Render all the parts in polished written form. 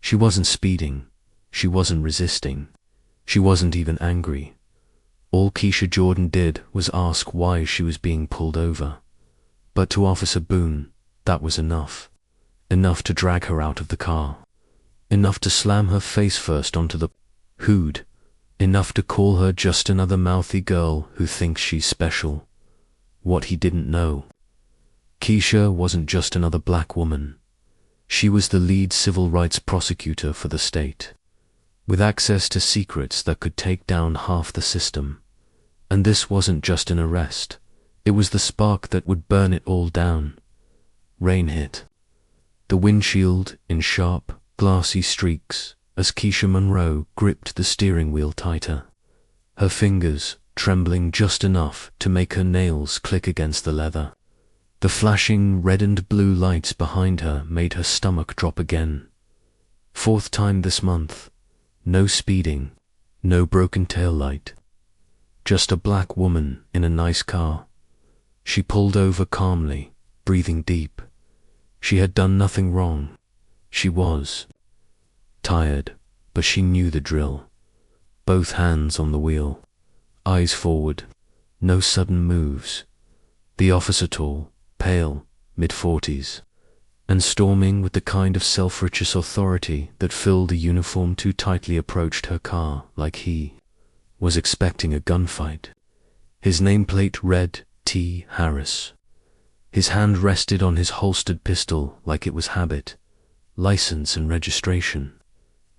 She wasn't speeding. She wasn't resisting. She wasn't even angry. All Keisha Jordan did was ask why she was being pulled over. But to Officer Boone, that was enough. Enough to drag her out of the car. Enough to slam her face first onto the hood. Enough to call her just another mouthy girl who thinks she's special. What he didn't know. Keisha wasn't just another black woman. She was the lead civil rights prosecutor for the state, with access to secrets that could take down half the system. And this wasn't just an arrest. It was the spark that would burn it all down. Rain hit. The windshield in sharp, glassy streaks as Keisha Monroe gripped the steering wheel tighter, her fingers trembling just enough to make her nails click against the leather. The flashing red and blue lights behind her made her stomach drop again. Fourth time this month. No speeding, no broken taillight. Just a black woman in a nice car. She pulled over calmly, breathing deep. She had done nothing wrong. She was tired, but she knew the drill. Both hands on the wheel, eyes forward, no sudden moves. The officer tall, pale, mid-40s, and storming with the kind of self-righteous authority that filled a uniform too tightly approached her car like he was expecting a gunfight. His nameplate read T. Harris. His hand rested on his holstered pistol like it was habit, license and registration.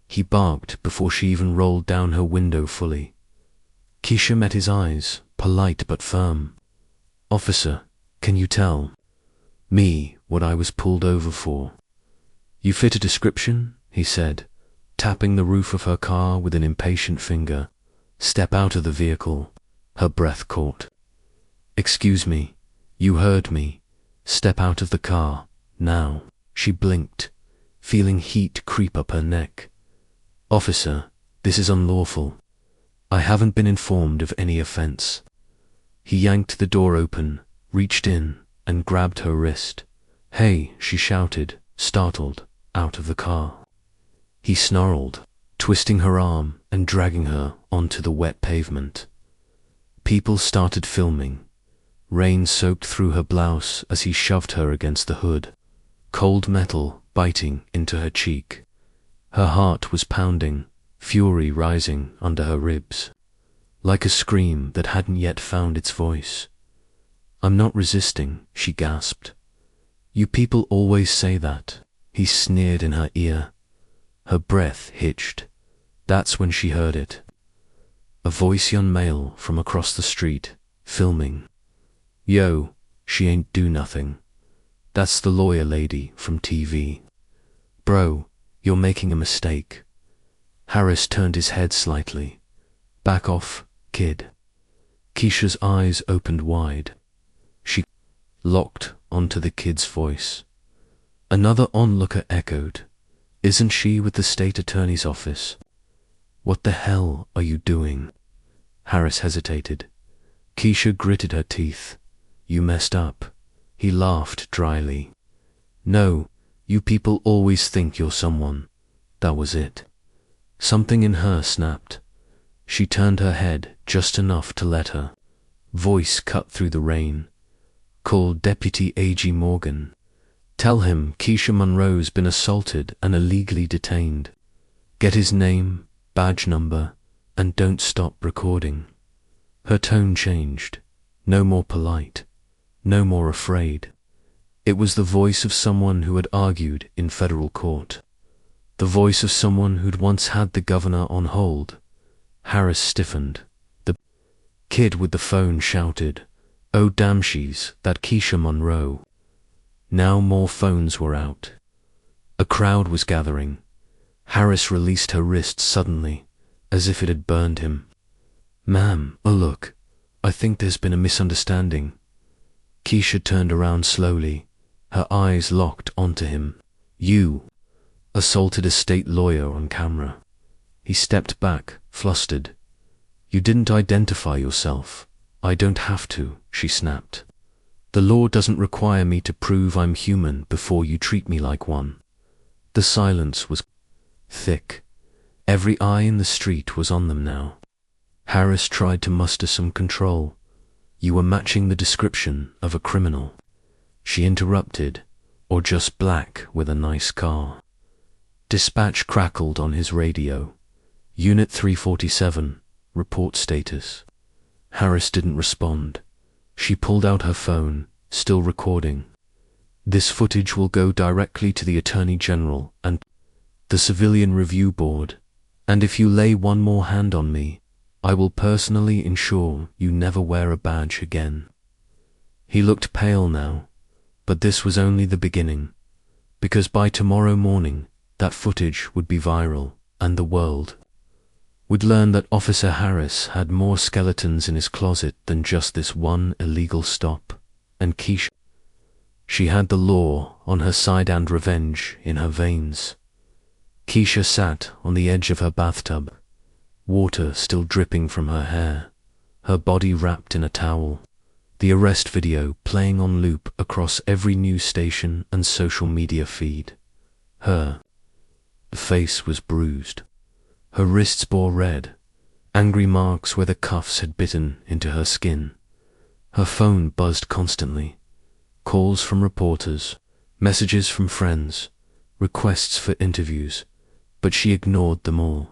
He barked before she even rolled down her window fully. Keisha met his eyes, polite but firm. "Officer, can you tell me what I was pulled over for?" "You fit a description," he said, tapping the roof of her car with an impatient finger. "Step out of the vehicle." Her breath caught. "Excuse me, you heard me. Step out of the car, now." She blinked, feeling heat creep up her neck. "Officer, this is unlawful. I haven't been informed of any offense." He yanked the door open, reached in, and grabbed her wrist. "Hey," she shouted, startled, out of the car. He snarled, twisting her arm and dragging her onto the wet pavement. People started filming. Rain soaked through her blouse as he shoved her against the hood, cold metal biting into her cheek. Her heart was pounding, fury rising under her ribs, like a scream that hadn't yet found its voice. "I'm not resisting," she gasped. "You people always say that," he sneered in her ear. Her breath hitched. That's when she heard it. A voice young male from across the street, filming. "Yo, she ain't do nothing. That's the lawyer lady from TV. Bro, you're making a mistake." Harris turned his head slightly. "Back off, kid." Keisha's eyes opened wide. She locked onto the kid's voice. Another onlooker echoed, "Isn't she with the state attorney's office?" "What the hell are you doing?" Harris hesitated. Keisha gritted her teeth. "You messed up." He laughed dryly. "No, you people always think you're someone." That was it. Something in her snapped. She turned her head just enough to let her voice cut through the rain. "Call Deputy A.G. Morgan. Tell him Keisha Monroe's been assaulted and illegally detained. Get his name, badge number, and don't stop recording." Her tone changed. No more polite. No more afraid. It was the voice of someone who had argued in federal court. The voice of someone who'd once had the governor on hold. Harris stiffened. The kid with the phone shouted, "Oh damn, she's that Keisha Monroe." Now more phones were out. A crowd was gathering. Harris released her wrist suddenly, as if it had burned him. "Ma'am, oh look, I think there's been a misunderstanding." Keisha turned around slowly, her eyes locked onto him. "You assaulted a state lawyer on camera." He stepped back, flustered. "You didn't identify yourself." "I don't have to," she snapped. "The law doesn't require me to prove I'm human before you treat me like one." The silence was thick. Every eye in the street was on them now. Harris tried to muster some control. You were matching the description of a criminal. She interrupted, or just black with a nice car. Dispatch crackled on his radio. Unit 347, report status. Harris didn't respond. She pulled out her phone, still recording. This footage will go directly to the Attorney General and the Civilian Review Board, and if you lay one more hand on me, I will personally ensure you never wear a badge again. He looked pale now, but this was only the beginning, because by tomorrow morning, that footage would be viral, and the world would learn that Officer Harris had more skeletons in his closet than just this one illegal stop, and Keisha, she had the law on her side and revenge in her veins. Keisha sat on the edge of her bathtub, water still dripping from her hair, her body wrapped in a towel, the arrest video playing on loop across every news station and social media feed. Her face was bruised. Her wrists bore red, angry marks where the cuffs had bitten into her skin. Her phone buzzed constantly. Calls from reporters, messages from friends, requests for interviews, but she ignored them all.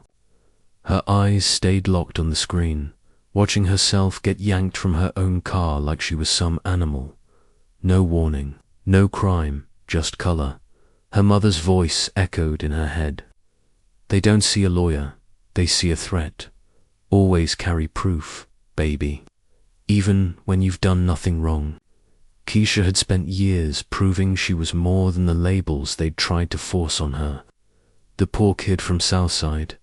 Her eyes stayed locked on the screen, watching herself get yanked from her own car like she was some animal. No warning, no crime, just color. Her mother's voice echoed in her head. They don't see a lawyer, they see a threat. Always carry proof, baby. Even when you've done nothing wrong. Keisha had spent years proving she was more than the labels they'd tried to force on her. The poor kid from Southside,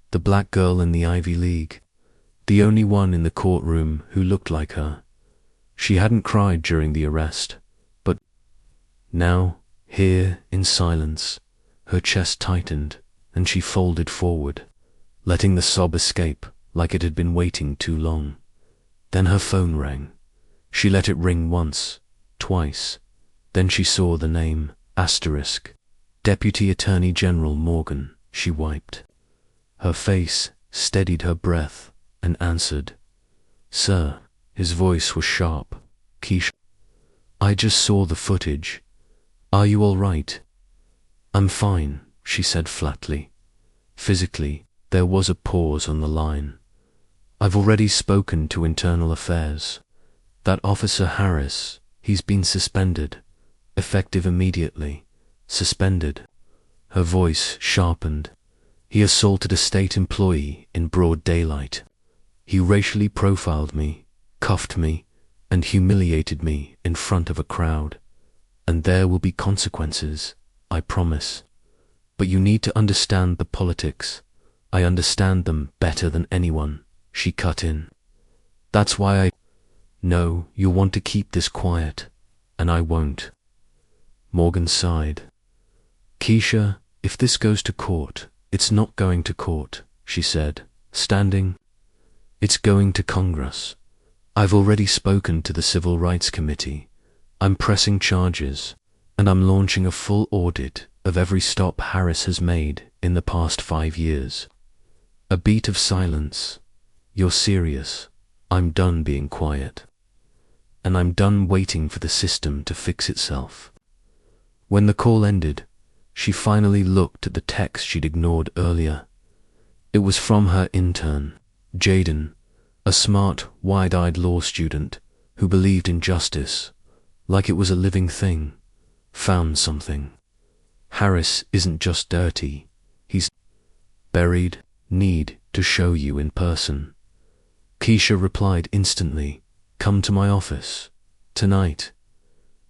the black girl in the Ivy League, the only one in the courtroom who looked like her. She hadn't cried during the arrest, but now, here in silence, her chest tightened and she folded forward, letting the sob escape like it had been waiting too long. Then her phone rang. She let it ring once, twice. Then she saw the name, asterisk. Deputy Attorney General Morgan. She wiped. Her face steadied her breath and answered. Sir, his voice was sharp. Keisha, I just saw the footage. Are you all right? I'm fine, she said flatly. Physically, there was a pause on the line. I've already spoken to Internal Affairs. That Officer Harris, he's been suspended, effective immediately. Suspended. Her voice sharpened. He assaulted a state employee in broad daylight. He racially profiled me, cuffed me, and humiliated me in front of a crowd. And there will be consequences, I promise. But you need to understand the politics. I understand them better than anyone, she cut in. That's why I know you'll want to keep this quiet, and I won't. Morgan sighed. Keisha, if this goes to court, it's not going to court, she said, standing. It's going to Congress. I've already spoken to the Civil Rights Committee. I'm pressing charges, and I'm launching a full audit of every stop Harris has made in the past 5 years. A beat of silence. You're serious. I'm done being quiet. And I'm done waiting for the system to fix itself. When the call ended, she finally looked at the text she'd ignored earlier. It was from her intern, Jaden, a smart, wide-eyed law student who believed in justice, like it was a living thing, found something. Harris isn't just dirty, he's buried, need to show you in person. Keisha replied instantly, come to my office, tonight.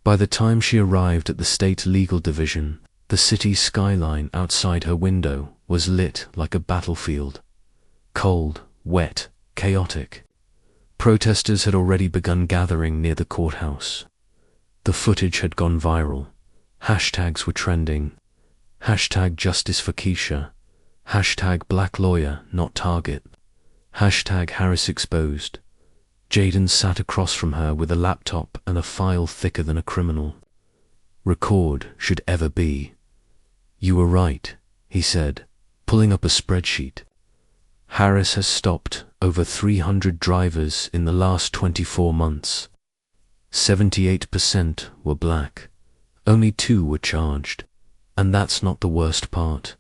By the time she arrived at the state legal division, the city skyline outside her window was lit like a battlefield. Cold, wet, chaotic. Protesters had already begun gathering near the courthouse. The footage had gone viral. Hashtags were trending. Hashtag Justice for Keisha. Hashtag Black Lawyer, not Target. Hashtag Harris Exposed. Jaden sat across from her with a laptop and a file thicker than a criminal. Record should ever be. You were right, he said, pulling up a spreadsheet. Harris has stopped over 300 drivers in the last 24 months. 78% were black. Only 2 were charged. And that's not the worst part.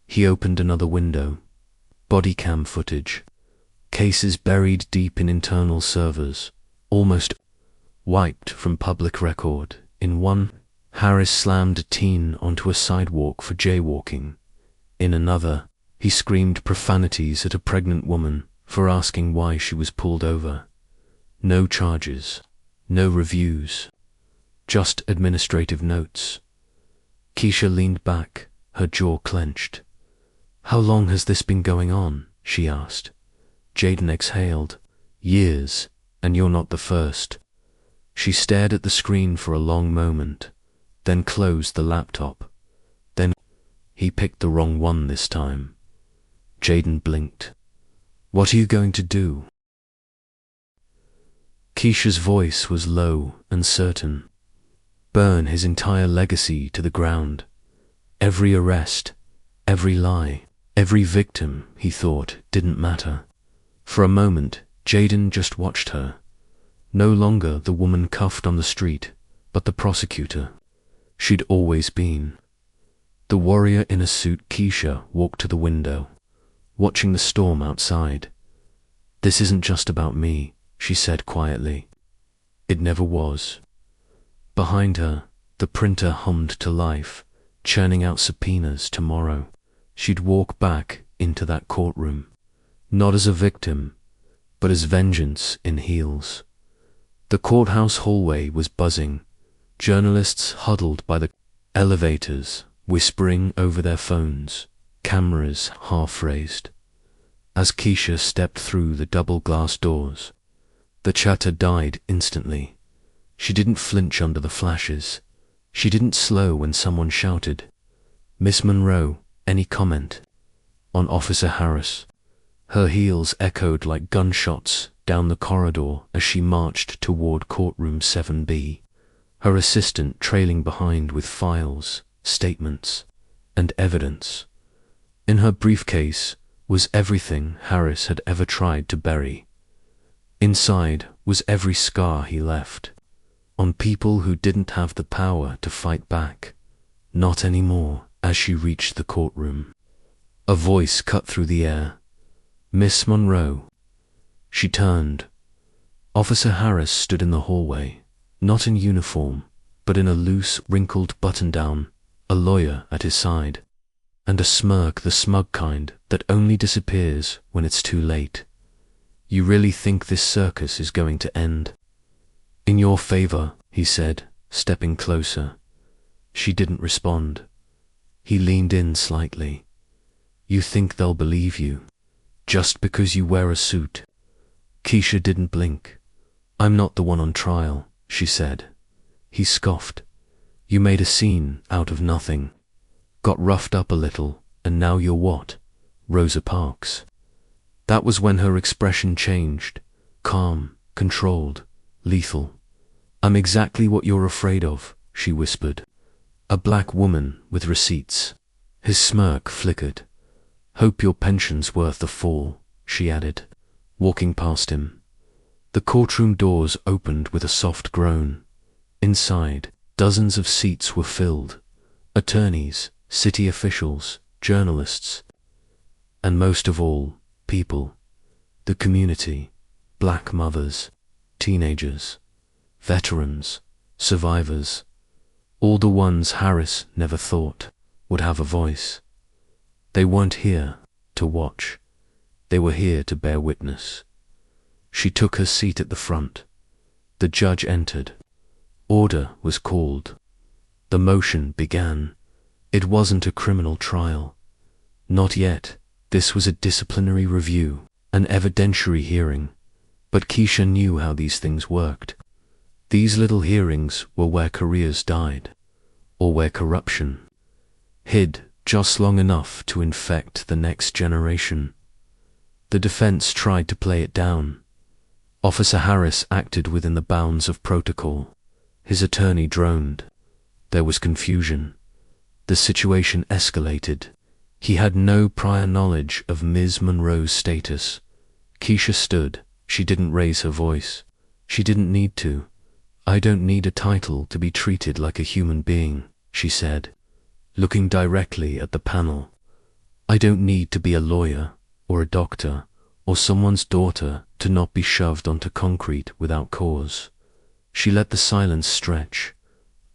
He opened another window. Body cam footage. Cases buried deep in internal servers, almost wiped from public record. In one, Harris slammed a teen onto a sidewalk for jaywalking. In another, he screamed profanities at a pregnant woman for asking why she was pulled over. No charges, no reviews, just administrative notes. Keisha leaned back, her jaw clenched. "How long has this been going on?" she asked. Jayden exhaled. "Years, and you're not the first." She stared at the screen for a long moment, then closed the laptop. Then he picked the wrong one this time. Jayden blinked. "What are you going to do?" Keisha's voice was low and certain. Burn his entire legacy to the ground. Every arrest, every lie, every victim, he thought, didn't matter. For a moment, Jayden just watched her. No longer the woman cuffed on the street, but the prosecutor. She'd always been. The warrior in a suit. Keisha walked to the window, watching the storm outside. "This isn't just about me," she said quietly. It never was. Behind her, the printer hummed to life, churning out subpoenas tomorrow. She'd walk back into that courtroom, not as a victim, but as vengeance in heels. The courthouse hallway was buzzing, journalists huddled by the elevators, whispering over their phones, cameras half raised. As Keisha stepped through the double glass doors, the chatter died instantly. She didn't flinch under the flashes. She didn't slow when someone shouted, "Miss Monroe, any comment?" on Officer Harris. Her heels echoed like gunshots down the corridor as she marched toward courtroom 7B, her assistant trailing behind with files, statements, and evidence. In her briefcase was everything Harris had ever tried to bury. Inside was every scar he left, on people who didn't have the power to fight back. Not anymore. As she reached the courtroom, a voice cut through the air. "Miss Monroe." She turned. Officer Harris stood in the hallway, not in uniform, but in a loose, wrinkled button-down, a lawyer at his side, and a smirk, the smug kind that only disappears when it's too late. "You really think this circus is going to end?" "In your favor," he said, stepping closer. She didn't respond. He leaned in slightly. "You think they'll believe you, just because you wear a suit?" Keisha didn't blink. "I'm not the one on trial," she said. He scoffed. "You made a scene out of nothing. Got roughed up a little, and now you're what? Rosa Parks." That was when her expression changed. Calm, controlled, lethal. "I'm exactly what you're afraid of," she whispered. "A black woman with receipts." His smirk flickered. "Hope your pension's worth the fall," she added, walking past him. The courtroom doors opened with a soft groan. Inside, dozens of seats were filled. Attorneys, city officials, journalists, and most of all, people. The community, black mothers, teenagers, veterans, survivors. All the ones Harris never thought would have a voice. They weren't here to watch. They were here to bear witness. She took her seat at the front. The judge entered. Order was called. The motion began. It wasn't a criminal trial. Not yet. This was a disciplinary review, an evidentiary hearing. But Keisha knew how these things worked. These little hearings were where careers died, or where corruption hid just long enough to infect the next generation. The defense tried to play it down. Officer Harris acted within the bounds of protocol. His attorney droned. There was confusion. The situation escalated. He had no prior knowledge of Ms. Monroe's status. Keisha stood. She didn't raise her voice. She didn't need to. "I don't need a title to be treated like a human being," she said, looking directly at the panel. "I don't need to be a lawyer, or a doctor, or someone's daughter to not be shoved onto concrete without cause." She let the silence stretch.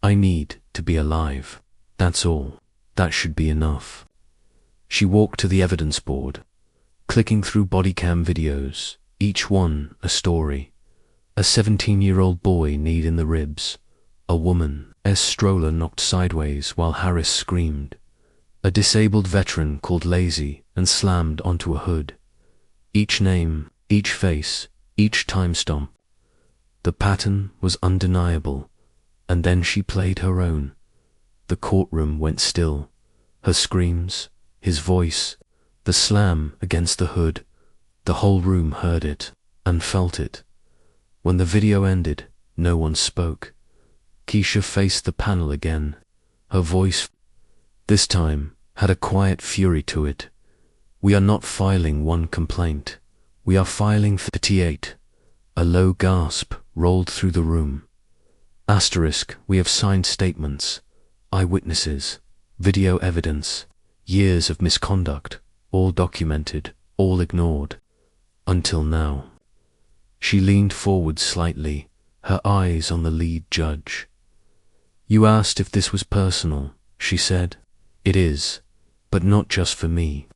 "I need to be alive. That's all. That should be enough." She walked to the evidence board, clicking through body cam videos, each one a story. A 17-year-old boy kneed in the ribs. A woman's stroller knocked sideways while Harris screamed. A disabled veteran called lazy and slammed onto a hood. Each name, each face, each time stamp. The pattern was undeniable, and then she played her own. The courtroom went still. Her screams, his voice, the slam against the hood, the whole room heard it and felt it. When the video ended, no one spoke. Keisha faced the panel again. Her voice, this time, had a quiet fury to it. "We are not filing one complaint. We are filing 38. A low gasp rolled through the room. "We have signed statements, eyewitnesses, video evidence, years of misconduct, all documented, all ignored. Until now." She leaned forward slightly, her eyes on the lead judge. "You asked if this was personal," she said. "It is, but not just for me."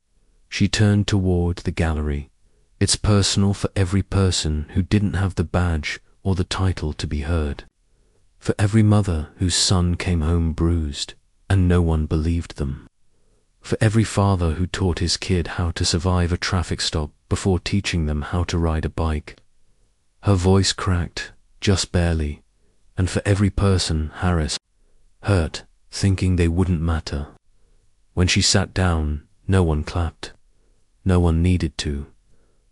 She turned toward the gallery. "It's personal for every person who didn't have the badge or the title to be heard. For every mother whose son came home bruised and no one believed them. For every father who taught his kid how to survive a traffic stop before teaching them how to ride a bike." Her voice cracked, just barely. "And for every person Harris hurt, thinking they wouldn't matter." When she sat down, no one clapped. No one needed to.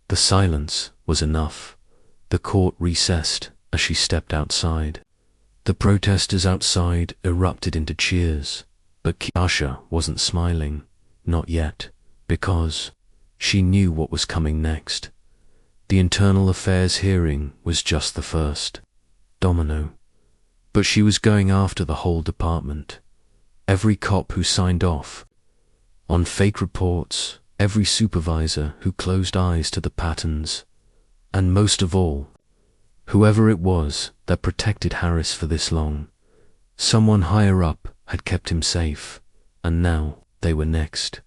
The silence was enough. The court recessed as she stepped outside. The protesters outside erupted into cheers, but Keisha wasn't smiling, not yet, because she knew what was coming next. The internal affairs hearing was just the first domino, but she was going after the whole department. Every cop who signed off on fake reports, every supervisor who closed eyes to the patterns, and most of all, whoever it was that protected Harris for this long. Someone higher up had kept him safe, and now they were next.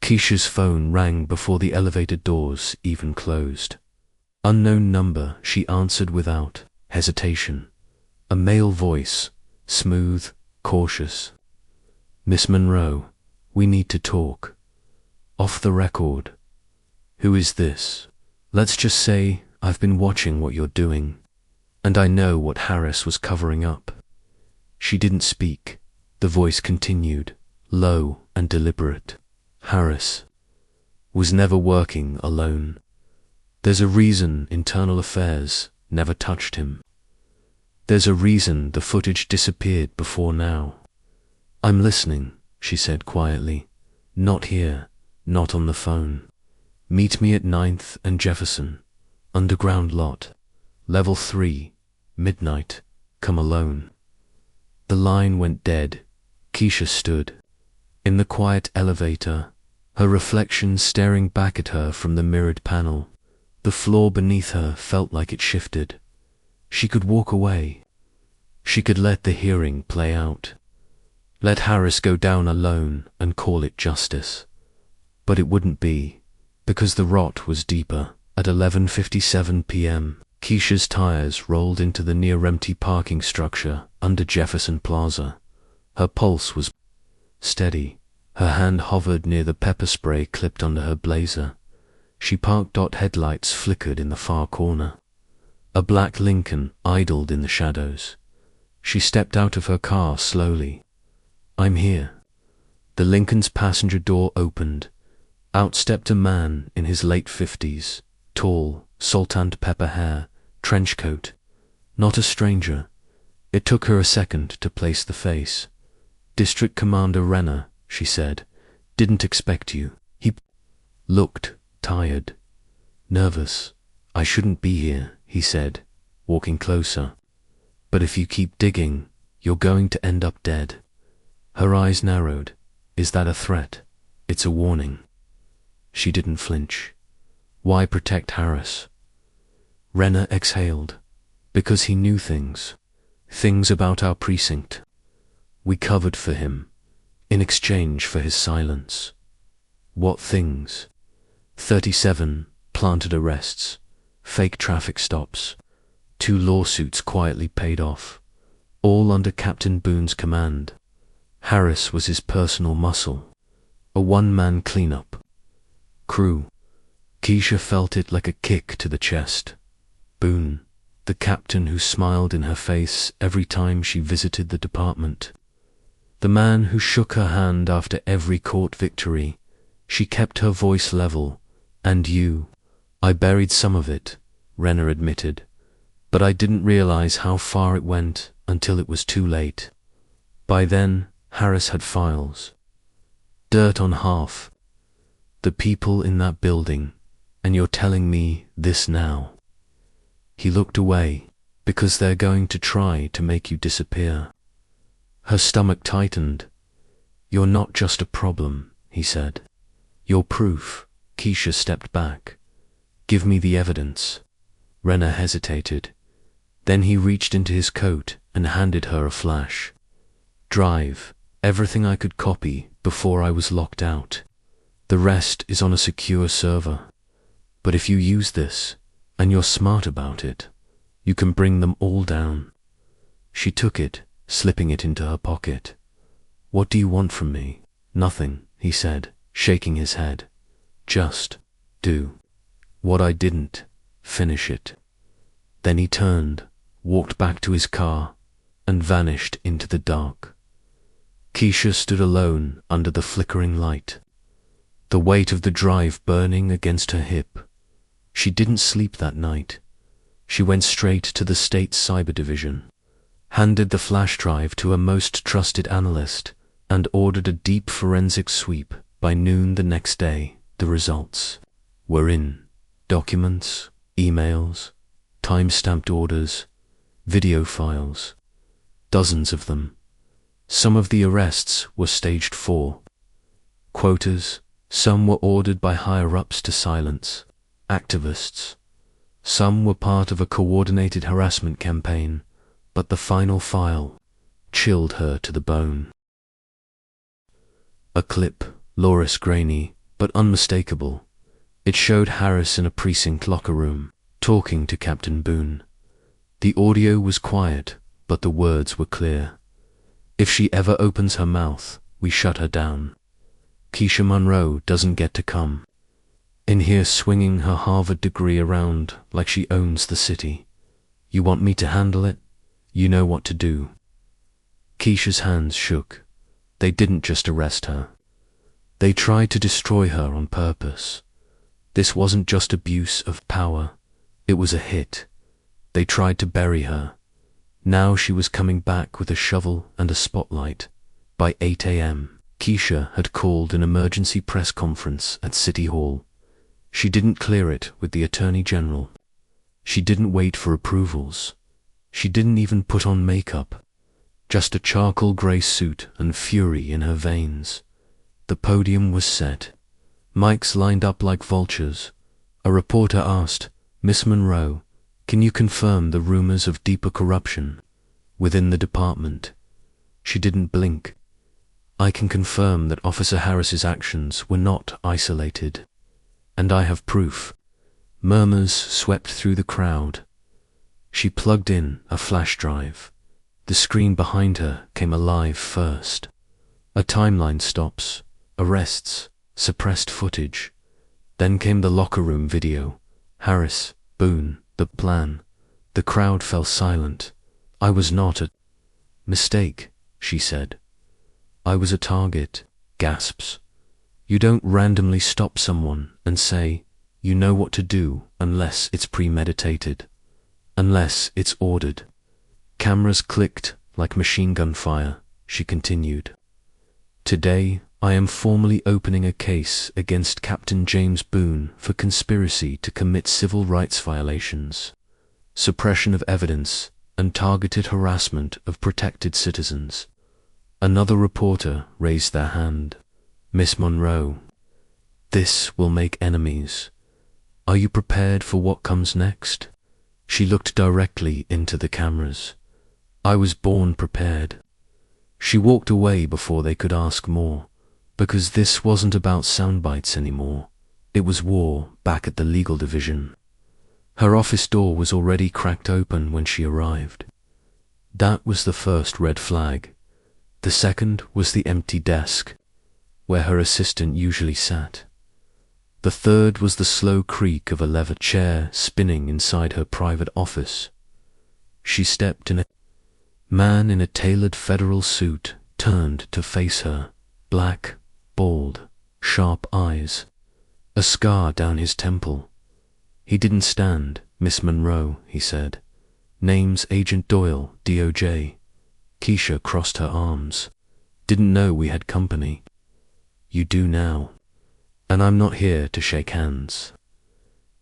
Keisha's phone rang before the elevator doors even closed. Unknown number, she answered without hesitation. A male voice, smooth, cautious. "Miss Monroe, we need to talk. Off the record." "Who is this?" "Let's just say I've been watching what you're doing, and I know what Harris was covering up." She didn't speak. The voice continued, low and deliberate. "Harris was never working alone. There's a reason internal affairs never touched him. There's a reason the footage disappeared before now." "I'm listening," she said quietly. "Not here, not on the phone. Meet me at 9th and Jefferson, underground lot, level 3, midnight, come alone." The line went dead. Keisha stood in the quiet elevator, her reflection staring back at her from the mirrored panel. The floor beneath her felt like it shifted. She could walk away. She could let the hearing play out. Let Harris go down alone and call it justice. But it wouldn't be, because the rot was deeper. At 11:57 p.m., Keisha's tires rolled into the near-empty parking structure under Jefferson Plaza. Her pulse was steady. Her hand hovered near the pepper spray clipped under her blazer. She parked. Headlights flickered in the far corner. A black Lincoln idled in the shadows. She stepped out of her car slowly. "I'm here." The Lincoln's passenger door opened. Out stepped a man in his late 50s, tall, salt and pepper hair, trench coat. Not a stranger. It took her a second to place the face. "District Commander Renner," she said, Didn't expect you. He looked tired, nervous. I shouldn't be here, he said, walking closer. But if you keep digging, you're going to end up dead. Her eyes narrowed. Is that a threat? It's a warning. She didn't flinch. Why protect Harris? Renner exhaled. Because he knew things. Things about our precinct. We covered for him, in exchange for his silence. What things? 37 planted arrests, fake traffic stops, 2 lawsuits quietly paid off, all under Captain Boone's command. Harris was his personal muscle, a one-man cleanup. Crew. Keisha felt it like a kick to the chest. Boone, the captain who smiled in her face every time she visited the department. The man who shook her hand after every court victory. She kept her voice level. And you. I buried some of it, Renner admitted, but I didn't realize how far it went until it was too late. By then, Harris had files. Dirt on half. The people in that building, and you're telling me this now. He looked away, because they're going to try to make you disappear. Her stomach tightened. You're not just a problem, he said. You're proof. Keisha stepped back. Give me the evidence. Renner hesitated. Then he reached into his coat and handed her a flash. Drive. Everything I could copy before I was locked out. The rest is on a secure server. But if you use this, and you're smart about it, you can bring them all down. She took it, slipping it into her pocket. What do you want from me? Nothing, he said, shaking his head. Just do what I didn't. Finish it. Then he turned, walked back to his car, and vanished into the dark. Keisha stood alone under the flickering light, the weight of the drive burning against her hip. She didn't sleep that night. She went straight to the state's cyber division, handed the flash drive to her most trusted analyst, and ordered a deep forensic sweep. By noon the next day, the results were in. Documents, emails, time-stamped orders, video files, dozens of them. Some of the arrests were staged 4. Quotas, some were ordered by higher-ups to silence activists. Some were part of a coordinated harassment campaign, but the final file chilled her to the bone. A clip, Loris grainy, but unmistakable. It showed Harris in a precinct locker room, talking to Captain Boone. The audio was quiet, but the words were clear. If she ever opens her mouth, we shut her down. Keisha Monroe doesn't get to come in here swinging her Harvard degree around like she owns the city. You want me to handle it? You know what to do. Keisha's hands shook. They didn't just arrest her. They tried to destroy her on purpose. This wasn't just abuse of power. It was a hit. They tried to bury her. Now she was coming back with a shovel and a spotlight. By 8 a.m., Keisha had called an emergency press conference at City Hall. She didn't clear it with the Attorney General. She didn't wait for approvals. She didn't even put on makeup. Just a charcoal grey suit and fury in her veins. The podium was set. Mics lined up like vultures. A reporter asked, Miss Monroe, can you confirm the rumors of deeper corruption within the department? She didn't blink. I can confirm that Officer Harris's actions were not isolated. And I have proof. Murmurs swept through the crowd. She plugged in a flash drive. The screen behind her came alive first. A timeline stops, arrests, suppressed footage. Then came the locker room video. Harris, Boone, the plan. The crowd fell silent. I was not a mistake, she said. I was a target. Gasps. You don't randomly stop someone and say, you know what to do, unless it's premeditated. Unless it's ordered. Cameras clicked like machine gun fire, she continued. Today, I am formally opening a case against Captain James Boone for conspiracy to commit civil rights violations, suppression of evidence, and targeted harassment of protected citizens. Another reporter raised their hand. Miss Monroe, this will make enemies. Are you prepared for what comes next? She looked directly into the cameras. I was born prepared. She walked away before they could ask more, because this wasn't about sound bites anymore. It was war back at the legal division. Her office door was already cracked open when she arrived. That was the first red flag. The second was the empty desk, where her assistant usually sat. The third was the slow creak of a leather chair spinning inside her private office. She stepped in. A man in a tailored federal suit turned to face her, black, bald, sharp eyes, a scar down his temple. He didn't stand. Miss Monroe, he said. Name's Agent Doyle, DOJ. Keisha crossed her arms. Didn't know we had company. You do now. And I'm not here to shake hands.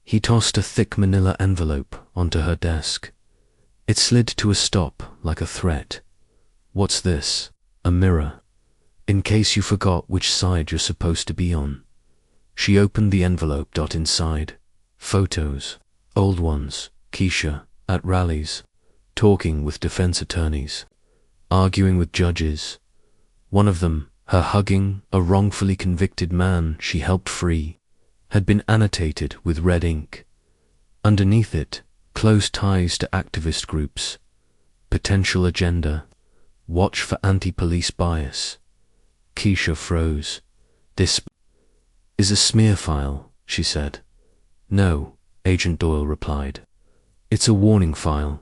He tossed a thick manila envelope onto her desk. It slid to a stop like a threat. What's this? A mirror. In case you forgot which side you're supposed to be on. She opened the envelope. Inside. Photos. Old ones. Keisha, at rallies, talking with defense attorneys, arguing with judges. One of them, her hugging a wrongfully convicted man she helped free, had been annotated with red ink. Underneath it, close ties to activist groups, potential agenda, watch for anti-police bias. Keisha froze. This is a smear file, she said. No, Agent Doyle replied. It's a warning file.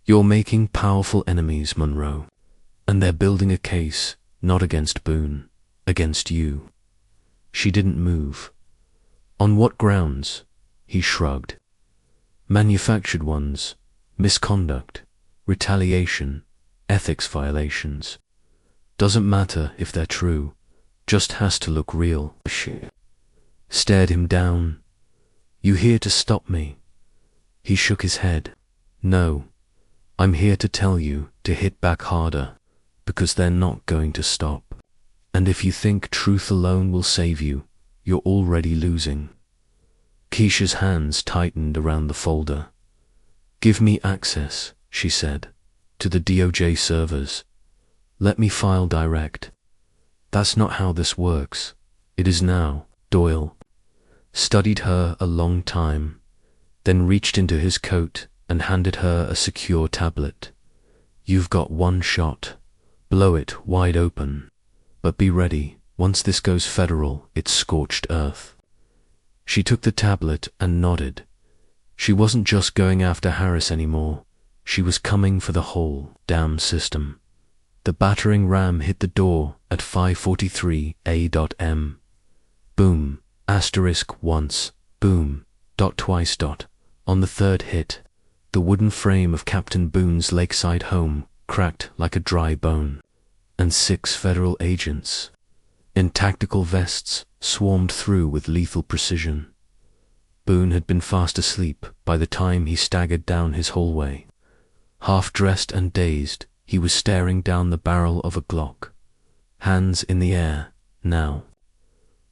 You're making powerful enemies, Monroe, and they're building a case, not against Boone, against you. She didn't move. On what grounds? He shrugged. Manufactured ones, misconduct, retaliation, ethics violations. Doesn't matter if they're true, just has to look real. She stared him down. You here to stop me? He shook his head. No, I'm here to tell you to hit back harder, because they're not going to stop. And if you think truth alone will save you, you're already losing. Keisha's hands tightened around the folder. Give me access, she said, to the DOJ servers. Let me file direct. That's not how this works. It is now. Doyle studied her a long time, then reached into his coat and handed her a secure tablet. You've got one shot. Blow it wide open. But be ready. Once this goes federal, it's scorched earth. She took the tablet and nodded. She wasn't just going after Harris anymore. She was coming for the whole damn system. The battering ram hit the door at 5:43 a.m. Boom. Asterisk once. Boom. Twice. On the third hit, the wooden frame of Captain Boone's lakeside home cracked like a dry bone, and 6 federal agents, in tactical vests, swarmed through with lethal precision. Boone had been fast asleep by the time he staggered down his hallway. Half-dressed and dazed, he was staring down the barrel of a Glock. Hands in the air, now.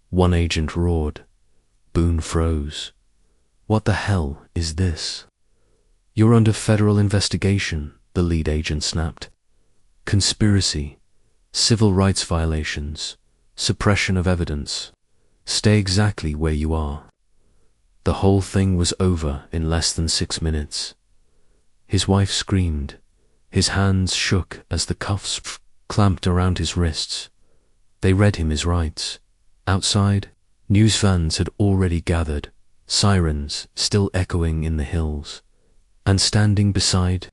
One agent roared. Boone froze. What the hell is this? You're under federal investigation, the lead agent snapped. Conspiracy, civil rights violations, suppression of evidence. Stay exactly where you are. The whole thing was over in less than 6 minutes. His wife screamed. His hands shook as the cuffs clamped around his wrists. They read him his rights. Outside, news vans had already gathered, sirens still echoing in the hills. And standing beside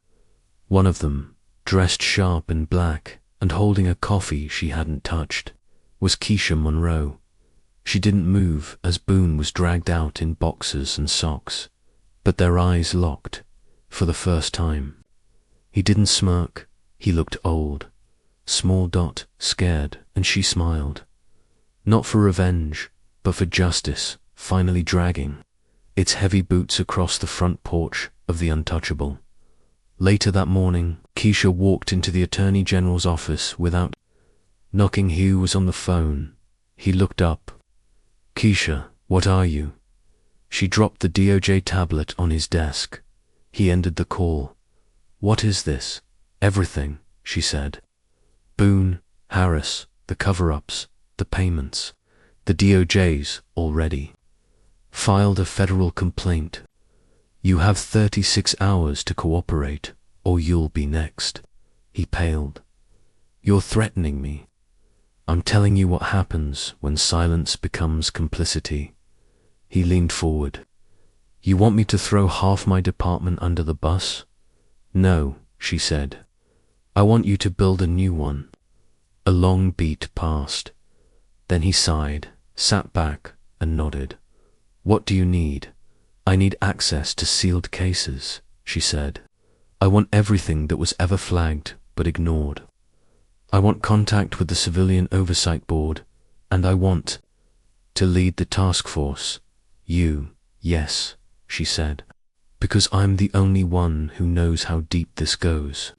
one of them, dressed sharp in black and holding a coffee she hadn't touched, was Keisha Monroe. She didn't move as Boone was dragged out in boxers and socks, but their eyes locked for the first time. He didn't smirk. He looked old, small, scared, and she smiled. Not for revenge, but for justice, finally dragging its heavy boots across the front porch of the Untouchable. Later that morning, Keisha walked into the Attorney General's office without knocking. He was on the phone. He looked up. "Keisha, what are you?" She dropped the DOJ tablet on his desk. He ended the call. "What is this?" "Everything," she said. "Boone, Harris, the cover-ups, the payments. The DOJ's already filed a federal complaint. You have 36 hours to cooperate, or you'll be next." He paled. "You're threatening me." "I'm telling you what happens when silence becomes complicity." He leaned forward. "You want me to throw half my department under the bus?" "No," she said. "I want you to build a new one." A long beat passed. Then he sighed, sat back, and nodded. "What do you need?" "I need access to sealed cases," she said. "I want everything that was ever flagged but ignored. I want contact with the Civilian Oversight Board, and I want to lead the task force." Yes," she said. "Because I'm the only one who knows how deep this goes."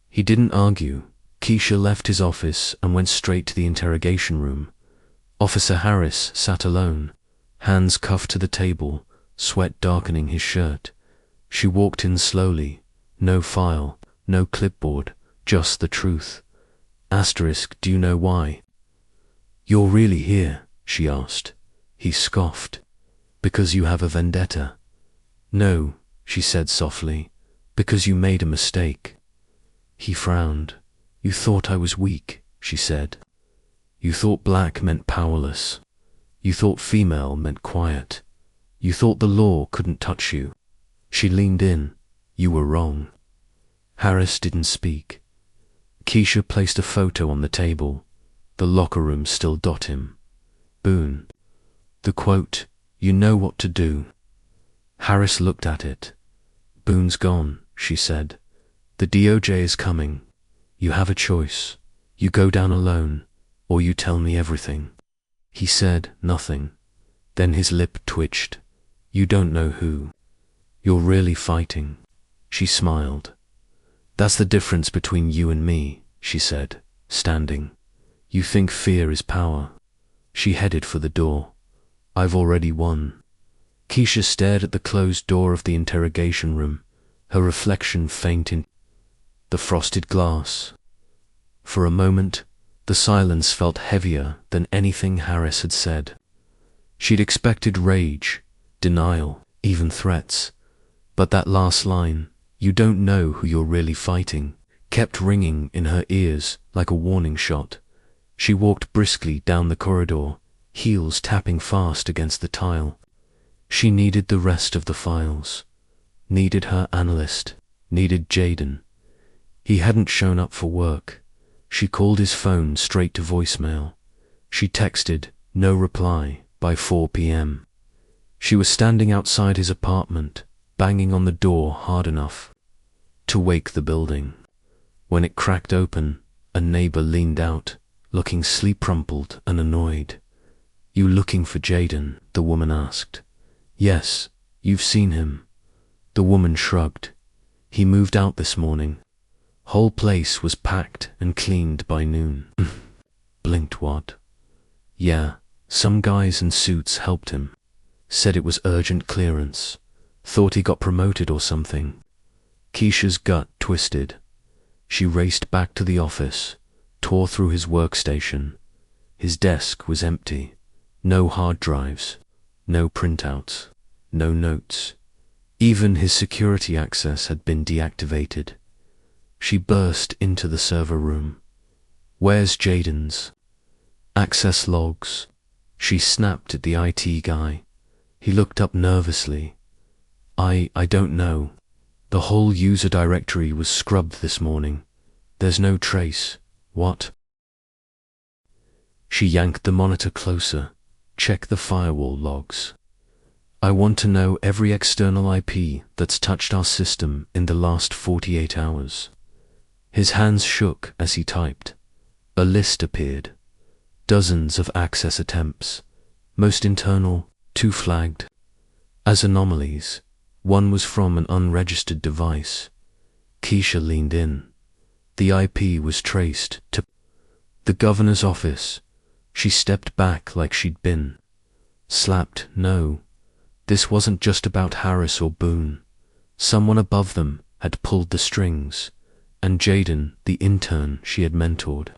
He didn't argue. Keisha left his office and went straight to the interrogation room. Officer Harris sat alone, hands cuffed to the table, sweat darkening his shirt. She walked in slowly. No file, no clipboard, just the truth. "Do you know why?" "You're really here?" she asked. He scoffed. "Because you have a vendetta." "No," she said softly, "because you made a mistake." He frowned. "You thought I was weak," she said. "You thought black meant powerless. You thought female meant quiet. You thought the law couldn't touch you." She leaned in. "You were wrong." Harris didn't speak. Keisha placed a photo on the table. The locker room still got him. "Boone." The quote, "You know what to do." Harris looked at it. "Boone's gone," she said. "The DOJ is coming. You have a choice. You go down alone, or you tell me everything." He said nothing. Then his lip twitched. "You don't know who you're really fighting." She smiled. "That's the difference between you and me," she said, standing. "You think fear is power." She headed for the door. "I've already won." Keisha stared at the closed door of the interrogation room, her reflection faint in the frosted glass. For a moment, the silence felt heavier than anything Harris had said. She'd expected rage, denial, even threats. But that last line, "You don't know who you're really fighting," kept ringing in her ears like a warning shot. She walked briskly down the corridor, heels tapping fast against the tile. She needed the rest of the files. Needed her analyst. Needed Jaden. He hadn't shown up for work. She called his phone straight to voicemail. She texted, no reply, by 4 p.m. She was standing outside his apartment, banging on the door hard enough to wake the building. When it cracked open, a neighbor leaned out, looking sleep-crumpled and annoyed. "You looking for Jaden?" the woman asked. "Yes, you've seen him." The woman shrugged. "He moved out this morning. Whole place was packed and cleaned by noon." Blinked. "What?" "Yeah, some guys in suits helped him. Said it was urgent clearance. Thought he got promoted or something." Keisha's gut twisted. She raced back to the office, tore through his workstation. His desk was empty. No hard drives, no printouts, no notes. Even his security access had been deactivated. She burst into the server room. "Where's Jaden's?" "Access logs." She snapped at the IT guy. He looked up nervously. I don't know. The whole user directory was scrubbed this morning. There's no trace." "What?" She yanked the monitor closer. "Check the firewall logs. I want to know every external IP that's touched our system in the last 48 hours. His hands shook as he typed. A list appeared. Dozens of access attempts, most internal, 2 flagged as anomalies. 1 was from an unregistered device. Keisha leaned in. The IP was traced to the governor's office. She stepped back like she'd been slapped. No, this wasn't just about Harris or Boone. Someone above them had pulled the strings, and Jaden, the intern she had mentored,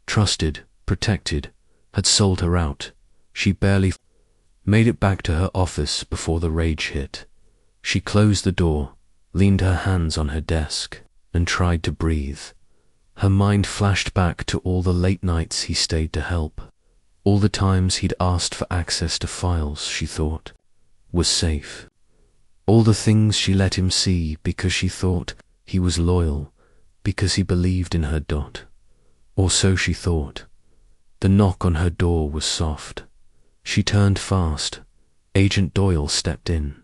trusted, protected, had sold her out. She barely made it back to her office before the rage hit. She closed the door, leaned her hands on her desk, and tried to breathe. Her mind flashed back to all the late nights he stayed to help, all the times he'd asked for access to files she thought was safe, all the things she let him see because she thought he was loyal, because he believed in her. Or so she thought. The knock on her door was soft. She turned fast. Agent Doyle stepped in.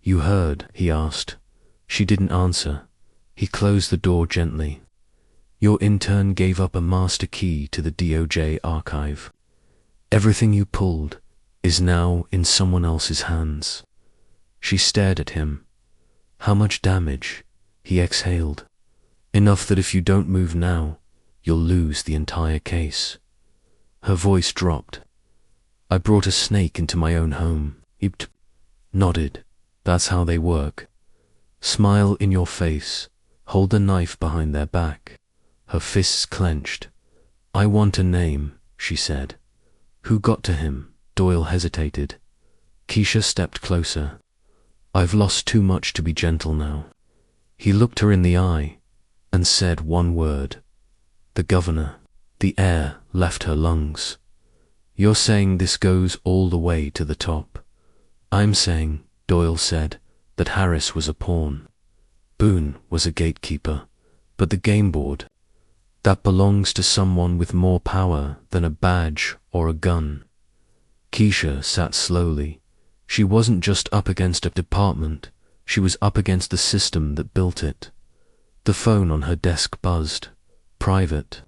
"You heard?" he asked. She didn't answer. He closed the door gently. "Your intern gave up a master key to the DOJ archive. Everything you pulled is now in someone else's hands." She stared at him. "How much damage?" He exhaled. "Enough that if you don't move now, you'll lose the entire case." Her voice dropped. "I brought a snake into my own home." He nodded. "That's how they work. Smile in your face, hold a knife behind their back." Her fists clenched. "I want a name," she said. "Who got to him?" Doyle hesitated. Keisha stepped closer. "I've lost too much to be gentle now." He looked her in the eye and said one word. "The governor." The air left her lungs. "You're saying this goes all the way to the top?" "I'm saying," Doyle said, "that Harris was a pawn. Boone was a gatekeeper, but the game board, that belongs to someone with more power than a badge or a gun." Keisha sat slowly. She wasn't just up against a department, she was up against the system that built it. The phone on her desk buzzed. Private.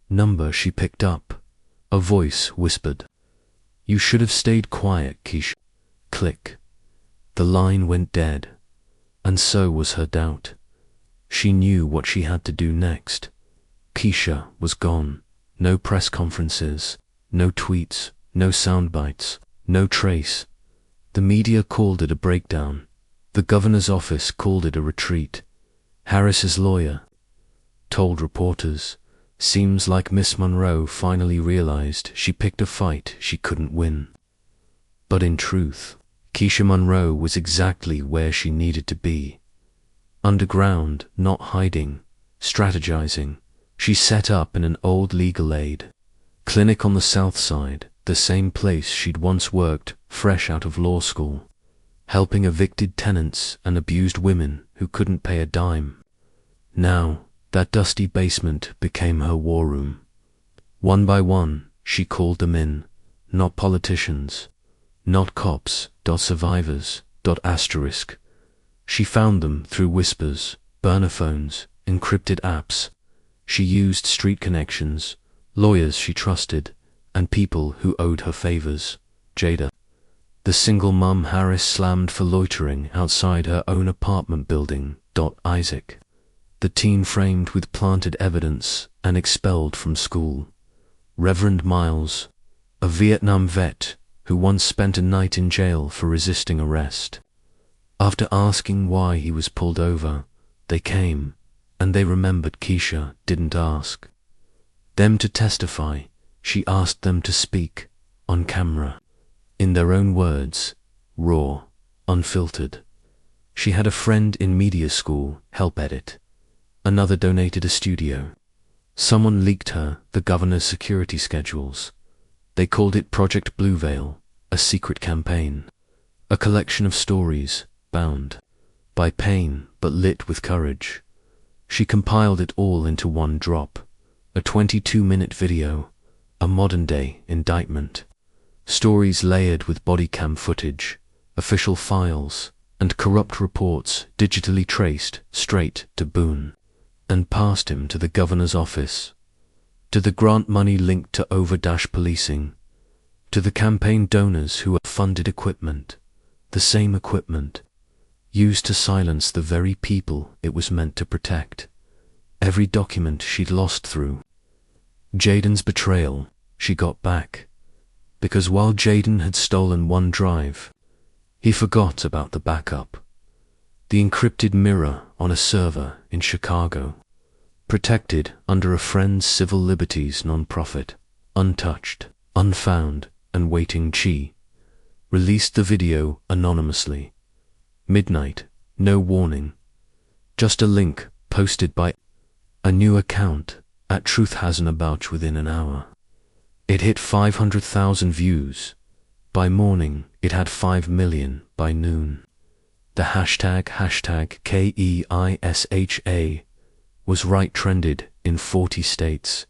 Number she picked up. A voice whispered, "You should have stayed quiet, Keisha." Click. The line went dead, and so was her doubt. She knew what she had to do next. Keisha was gone. No press conferences, no tweets, no sound bites, no trace. The media called it a breakdown. The governor's office called it a retreat. Harris's lawyer told reporters, "Seems like Miss Monroe finally realized she picked a fight she couldn't win." But in truth, Keisha Monroe was exactly where she needed to be. Underground, not hiding, strategizing. She set up in an old legal aid clinic on the south side, the same place she'd once worked fresh out of law school, helping evicted tenants and abused women who couldn't pay a dime. Now, that dusty basement became her war room. One by one, she called them in, not politicians, not cops, survivors, asterisk. She found them through whispers, burner phones, encrypted apps. She used street connections, lawyers she trusted, and people who owed her favors. Jada, the single mum Harris slammed for loitering outside her own apartment building. Isaac, the teen framed with planted evidence and expelled from school. Reverend Miles, a Vietnam vet who once spent a night in jail for resisting arrest. After asking why he was pulled over, they came, and they remembered Keisha didn't ask them to testify. She asked them to speak, on camera, in their own words, raw, unfiltered. She had a friend in media school help edit. Another donated a studio. Someone leaked her the governor's security schedules. They called it Project Blue Veil, a secret campaign, a collection of stories, bound by pain but lit with courage. She compiled it all into one drop, a 22-minute video, a modern-day indictment. Stories layered with body cam footage, official files, and corrupt reports digitally traced straight to Boone and past him to the governor's office. to the grant money linked to over-policing, to the campaign donors who had funded equipment, the same equipment, used to silence the very people it was meant to protect. Every document she'd lost through Jayden's betrayal, she got back. Because while Jayden had stolen one drive, he forgot about the backup. The encrypted mirror on a server in Chicago, protected under a Friends Civil Liberties non-profit, untouched, unfound, and waiting. Chi released the video anonymously. Midnight, no warning. Just a link posted by a new account at Truth Hasn't within an hour. It hit 500,000 views. By morning, it had 5 million by noon. The hashtag KEISHA was right trended in 40 states,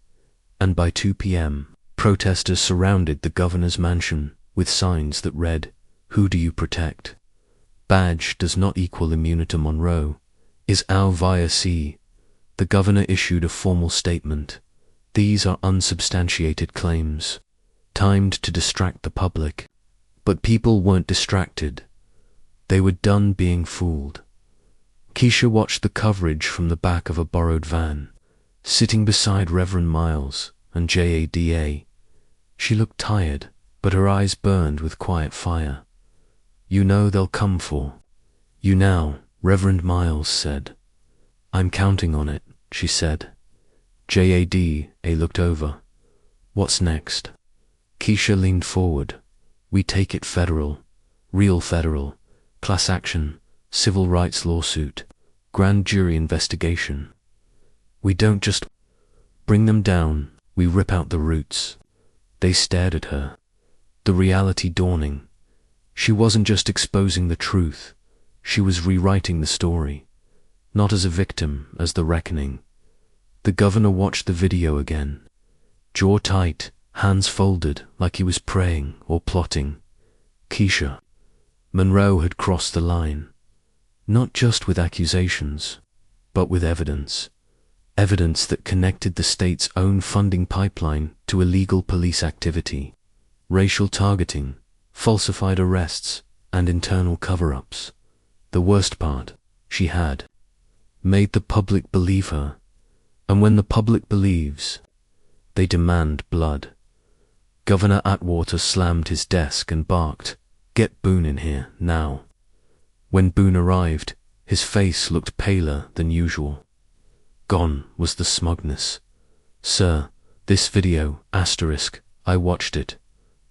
and by 2 p.m., protesters surrounded the governor's mansion with signs that read, "Who do you protect? Badge does not equal immunity. Monroe is out via C." The governor issued a formal statement. These are unsubstantiated claims, timed to distract the public. But people weren't distracted. They were done being fooled. Keisha watched the coverage from the back of a borrowed van, sitting beside Reverend Miles and JADA. She looked tired, but her eyes burned with quiet fire. "You know they'll come for you now," Reverend Miles said. "I'm counting on it," she said. JADA looked over. "What's next?" Keisha leaned forward. "We take it federal, real federal, class action, civil rights lawsuit, grand jury investigation. We don't just bring them down, we rip out the roots." They stared at her, the reality dawning. She wasn't just exposing the truth, she was rewriting the story, not as a victim, as the reckoning. The governor watched the video again, jaw tight, hands folded like he was praying or plotting. Keisha Monroe had crossed the line, not just with accusations, but with evidence. Evidence that connected the state's own funding pipeline to illegal police activity, racial targeting, falsified arrests, and internal cover-ups. The worst part, she had made the public believe her. And when the public believes, they demand blood. Governor Atwater slammed his desk and barked, "Get Boone in here, now." When Boone arrived, his face looked paler than usual. Gone was the smugness. "Sir, this video, I watched it."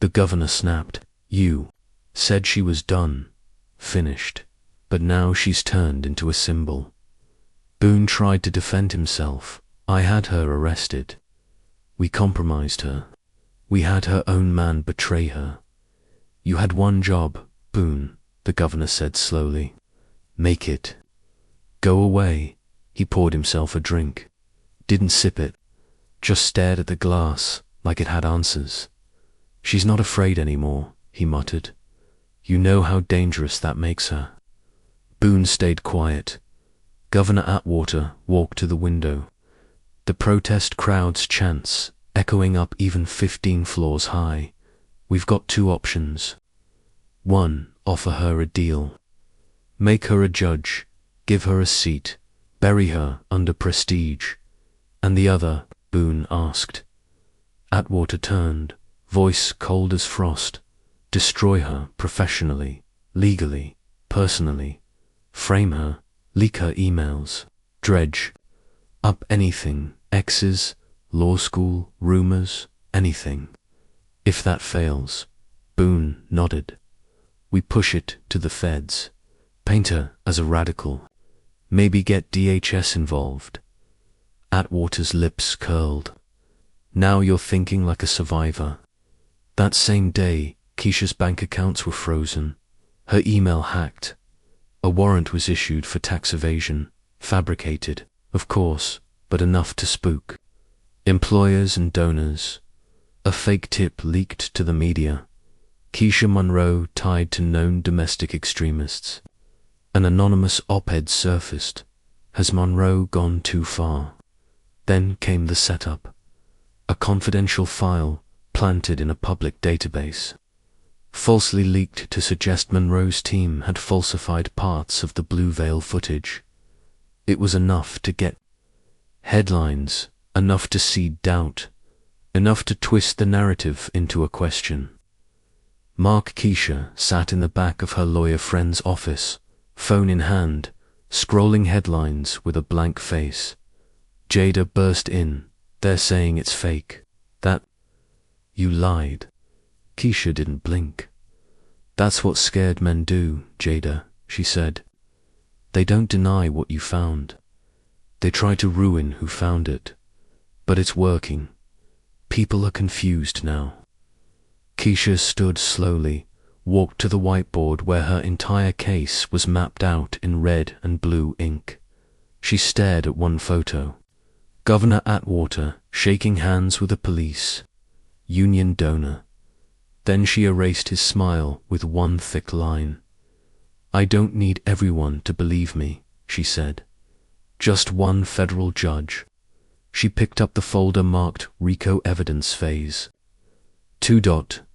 The governor snapped. "You said she was done, finished, but now she's turned into a symbol." Boone tried to defend himself. "I had her arrested. We compromised her. We had her own man betray her." "You had one job, Boone," the governor said slowly. "Make it. Go away." He poured himself a drink. Didn't sip it. Just stared at the glass like it had answers. "She's not afraid anymore," he muttered. "You know how dangerous that makes her." Boone stayed quiet. Governor Atwater walked to the window. The protest crowd's chants echoing up even 15 floors high. "We've got two options. One, offer her a deal. Make her a judge, give her a seat, bury her under prestige. And the other," Boone asked. Atwater turned, voice cold as frost. "Destroy her professionally, legally, personally. Frame her, leak her emails, dredge up anything, exes, law school, rumors, anything. If that fails," Boone nodded, "we push it to the feds. Paint her as a radical. Maybe get DHS involved." Atwater's lips curled. "Now you're thinking like a survivor." That same day, Keisha's bank accounts were frozen, her email hacked. A warrant was issued for tax evasion, fabricated, of course, but enough to spook employers and donors. A fake tip leaked to the media. Keisha Monroe tied to known domestic extremists. An anonymous op-ed surfaced. Has Monroe gone too far? Then came the setup. a confidential file planted in a public database, falsely leaked to suggest Monroe's team had falsified parts of the Blue Veil footage. It was enough to get headlines, enough to seed doubt, enough to twist the narrative into a question. Mark Keisha sat in the back of her lawyer friend's office, phone in hand, scrolling headlines with a blank face. Jada burst in. They're saying it's fake. That... You lied. Keisha didn't blink. That's what scared men do, Jada, she said. They don't deny what you found. They try to ruin who found it. But it's working. People are confused now. Keisha stood slowly, walked to the whiteboard where her entire case was mapped out in red and blue ink. She stared at one photo. Governor Atwater shaking hands with the police. Union donor. Then she erased his smile with one thick line. I don't need everyone to believe me, she said. Just one federal judge. She picked up the folder marked RICO Evidence Phase. 2.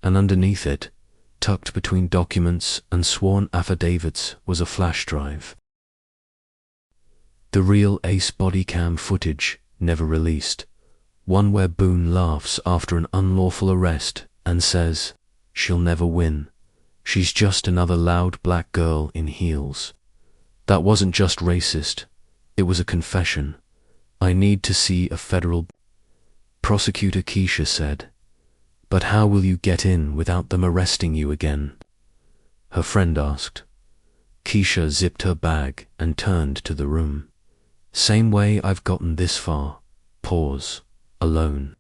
And underneath it, tucked between documents and sworn affidavits, was a flash drive. The real Ace body cam footage, never released. One where Boone laughs after an unlawful arrest and says, "She'll never win. She's just another loud black girl in heels." That wasn't just racist. It was a confession. I need to see a federal prosecutor, Keisha said. But how will you get in without them arresting you again? Her friend asked. Keisha zipped her bag and turned to the room. Same way I've gotten this far. Pause. Alone.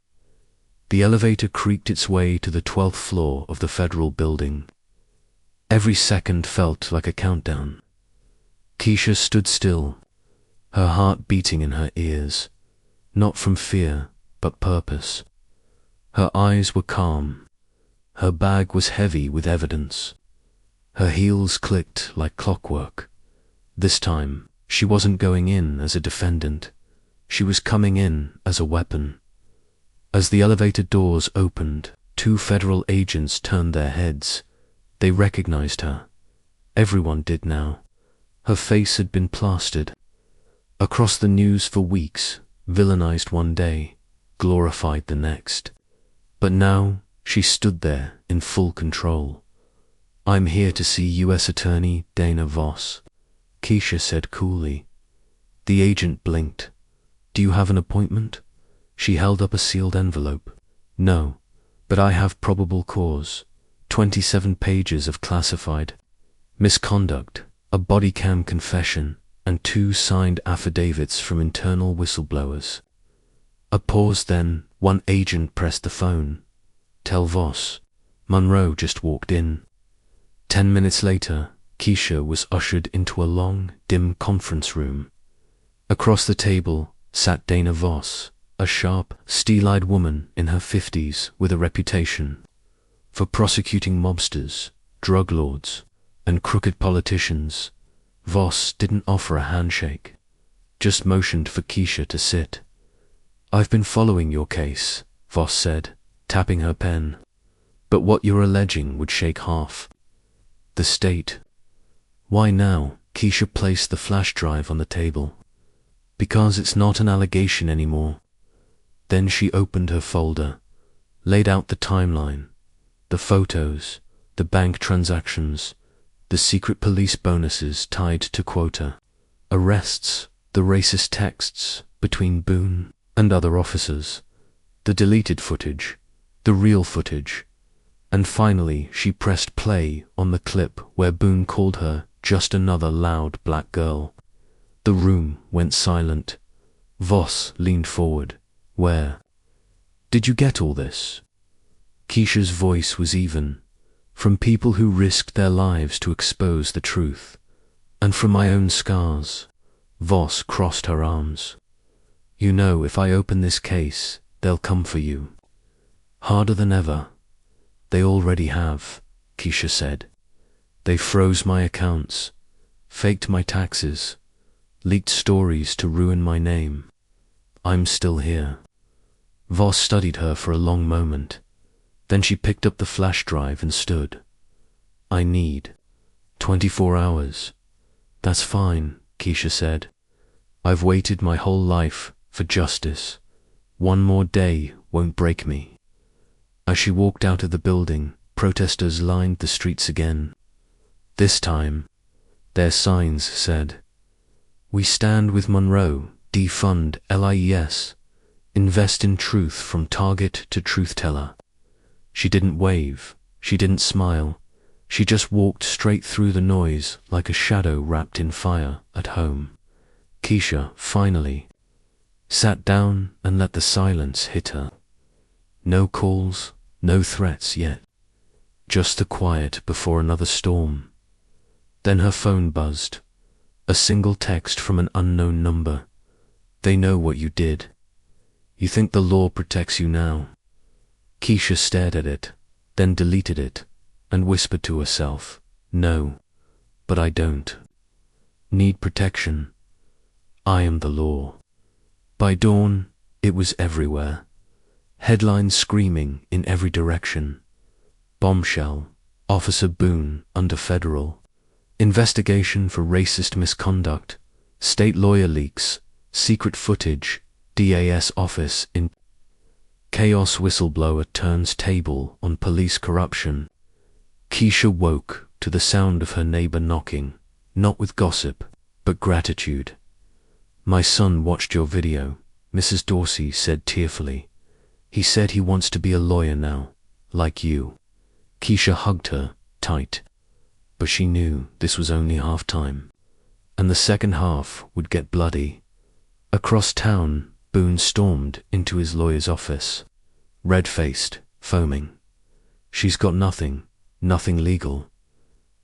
The elevator creaked its way to the 12th floor of the federal building. Every second felt like a countdown. Keisha stood still, her heart beating in her ears, not from fear, but purpose. Her eyes were calm. Her bag was heavy with evidence. Her heels clicked like clockwork. This time, she wasn't going in as a defendant. She was coming in as a weapon. As the elevator doors opened, 2 federal agents turned their heads. They recognized her. Everyone did now. Her face had been plastered. Across the news for weeks, villainized one day, glorified the next. But now, she stood there in full control. I'm here to see U.S. Attorney Dana Voss, Keisha said coolly. The agent blinked. Do you have an appointment? She held up a sealed envelope. No, but I have probable cause. 27 pages of classified misconduct, a body cam confession, and 2 signed affidavits from internal whistleblowers. A pause, then one agent pressed the phone. Tell Voss. Monroe just walked in. 10 minutes later, Keisha was ushered into a long, dim conference room. Across the table sat Dana Voss, a sharp, steel-eyed woman in her 50s with a reputation for prosecuting mobsters, drug lords, and crooked politicians. Voss didn't offer a handshake, just motioned for Keisha to sit. I've been following your case, Voss said, tapping her pen. But what you're alleging would shake half the state. Why now? Keisha placed the flash drive on the table. Because it's not an allegation anymore. Then she opened her folder, laid out the timeline, the photos, the bank transactions, the secret police bonuses tied to quota, arrests, the racist texts between Boone and other officers, the deleted footage, the real footage, and finally she pressed play on the clip where Boone called her just another loud black girl. The room went silent. Voss leaned forward. Where did you get all this? Keisha's voice was even. From people who risked their lives to expose the truth. And from my own scars. Voss crossed her arms. You know, if I open this case, they'll come for you. Harder than ever. They already have, Keisha said. They froze my accounts, faked my taxes, leaked stories to ruin my name. I'm still here. Voss studied her for a long moment. Then she picked up the flash drive and stood. I need 24 hours. That's fine, Keisha said. I've waited my whole life for justice. One more day won't break me. As she walked out of the building, protesters lined the streets again. This time, their signs said, "We stand with Monroe, defund LIES, invest in truth from target to truth teller." She didn't wave, she didn't smile, she just walked straight through the noise like a shadow wrapped in fire at home. Keisha, finally, sat down and let the silence hit her. No calls, no threats yet. Just the quiet before another storm. Then her phone buzzed. A single text from an unknown number. "They know what you did. You think the law protects you now." Keisha stared at it, then deleted it, and whispered to herself, "No, but I don't need protection. I am the law." By dawn, it was everywhere. Headlines screaming in every direction. Bombshell, Officer Boone under federal. Investigation for racist misconduct. State lawyer leaks. Secret footage. DAS office in chaos. Whistleblower turns table on police corruption. Keisha woke to the sound of her neighbor knocking, not with gossip, but gratitude. "My son watched your video," Mrs. Dorsey said tearfully. "He said he wants to be a lawyer now, like you." Keisha hugged her tight, but she knew this was only half-time, and the second half would get bloody. Across town, Boone stormed into his lawyer's office, red-faced, foaming. "She's got nothing legal."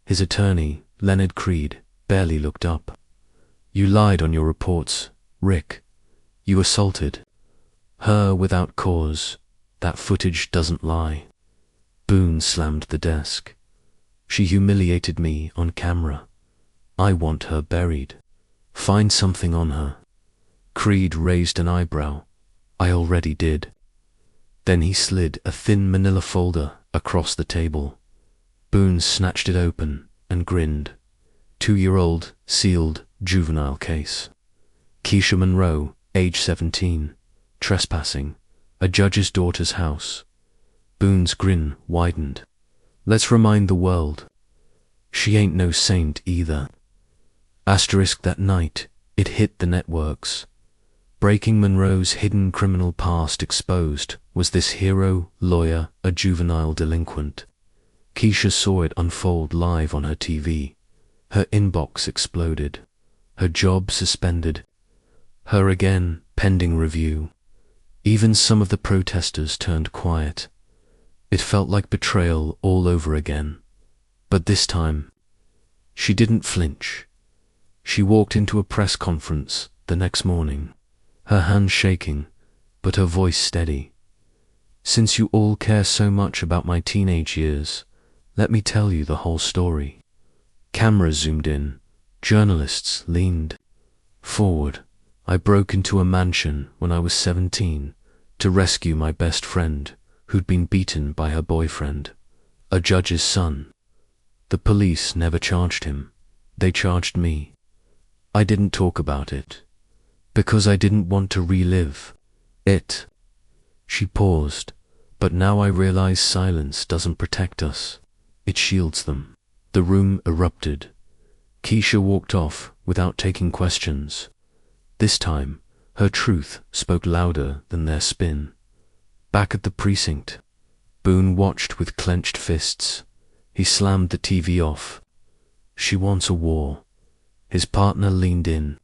His attorney, Leonard Creed, barely looked up. "You lied on your reports, Rick. You assaulted her without cause. That footage doesn't lie." Boone slammed the desk. "She humiliated me on camera. I want her buried. Find something on her." Creed raised an eyebrow. "I already did." Then he slid a thin manila folder across the table. Boone snatched it open and grinned. 2-year-old, sealed, juvenile case. Keisha Monroe, age 17, trespassing, a judge's daughter's house. Boone's grin widened. "Let's remind the world. She ain't no saint either." Asterisk that night, it hit the networks. Breaking Monroe's hidden criminal past exposed. Was this hero, lawyer, a juvenile delinquent? Keisha saw it unfold live on her TV. Her inbox exploded. Her job suspended. Her again, pending review. Even some of the protesters turned quiet. It felt like betrayal all over again. But this time, she didn't flinch. She walked into a press conference the next morning, her hands shaking, but her voice steady. "Since you all care so much about my teenage years, let me tell you the whole story." Cameras zoomed in. Journalists leaned forward. "I broke into a mansion when I was 17 to rescue my best friend who'd been beaten by her boyfriend, a judge's son. The police never charged him. They charged me. I didn't talk about it because I didn't want to relive it." She paused. "But now I realize silence doesn't protect us. It shields them." The room erupted. Keisha walked off without taking questions. This time, her truth spoke louder than their spin. Back at the precinct, Boone watched with clenched fists. He slammed the TV off. "She wants a war." His partner leaned in.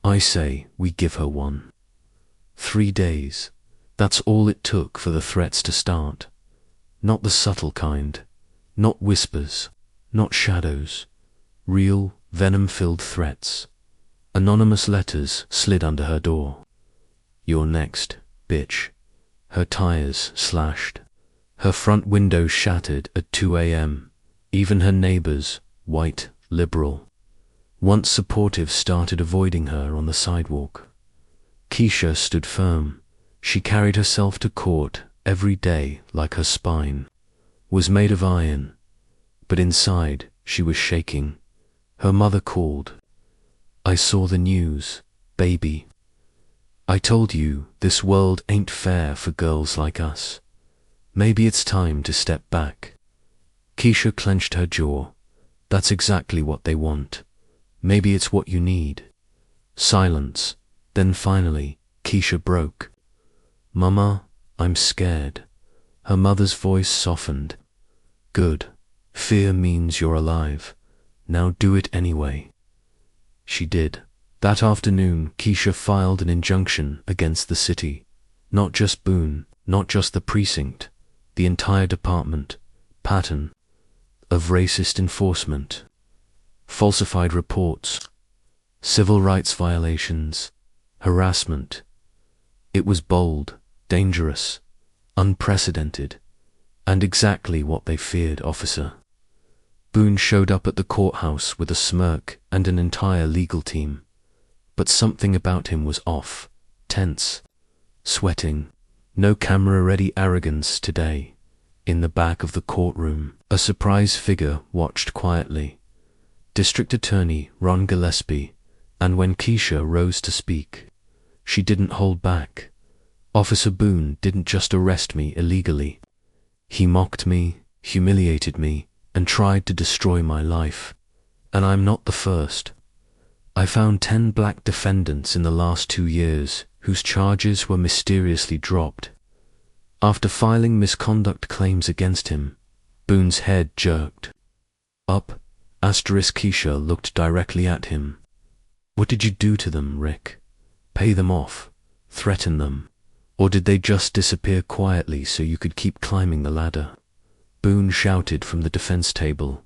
"I say we give her one. 3 days. That's all it took for the threats to start. Not the subtle kind. Not whispers. Not shadows. Real, venom-filled threats. Anonymous letters slid under her door. "You're next, bitch." Her tires slashed. Her front window shattered at 2 a.m. Even her neighbors, white, liberal, once supportive, started avoiding her on the sidewalk. Keisha stood firm. She carried herself to court every day like her spine was made of iron, but inside she was shaking. Her mother called. "I saw the news, baby. I told you this world ain't fair for girls like us. Maybe it's time to step back." Keisha clenched her jaw. That's exactly what they want. Maybe it's what you need. Silence. Then finally, Keisha broke. "Mama, I'm scared." Her mother's voice softened. "Good. Fear means you're alive. Now do it anyway." She did. That afternoon, Keisha filed an injunction against the city. Not just Boone, not just the precinct, the entire department, pattern of racist enforcement, falsified reports, civil rights violations, harassment. It was bold, dangerous, unprecedented, and exactly what they feared, officer. Boone showed up at the courthouse with a smirk and an entire legal team. But something about him was off, tense, sweating. No camera-ready arrogance today. In the back of the courtroom, a surprise figure watched quietly. District Attorney Ron Gillespie, and when Keisha rose to speak, she didn't hold back. "Officer Boone didn't just arrest me illegally. He mocked me, humiliated me, and tried to destroy my life. And I'm not the first. I found 10 black defendants in the last 2 years whose charges were mysteriously dropped. After filing misconduct claims against him." Boone's head jerked up. Keisha looked directly at him. "What did you do to them, Rick? Pay them off? Threaten them? Or did they just disappear quietly so you could keep climbing the ladder?" Boone shouted from the defense table.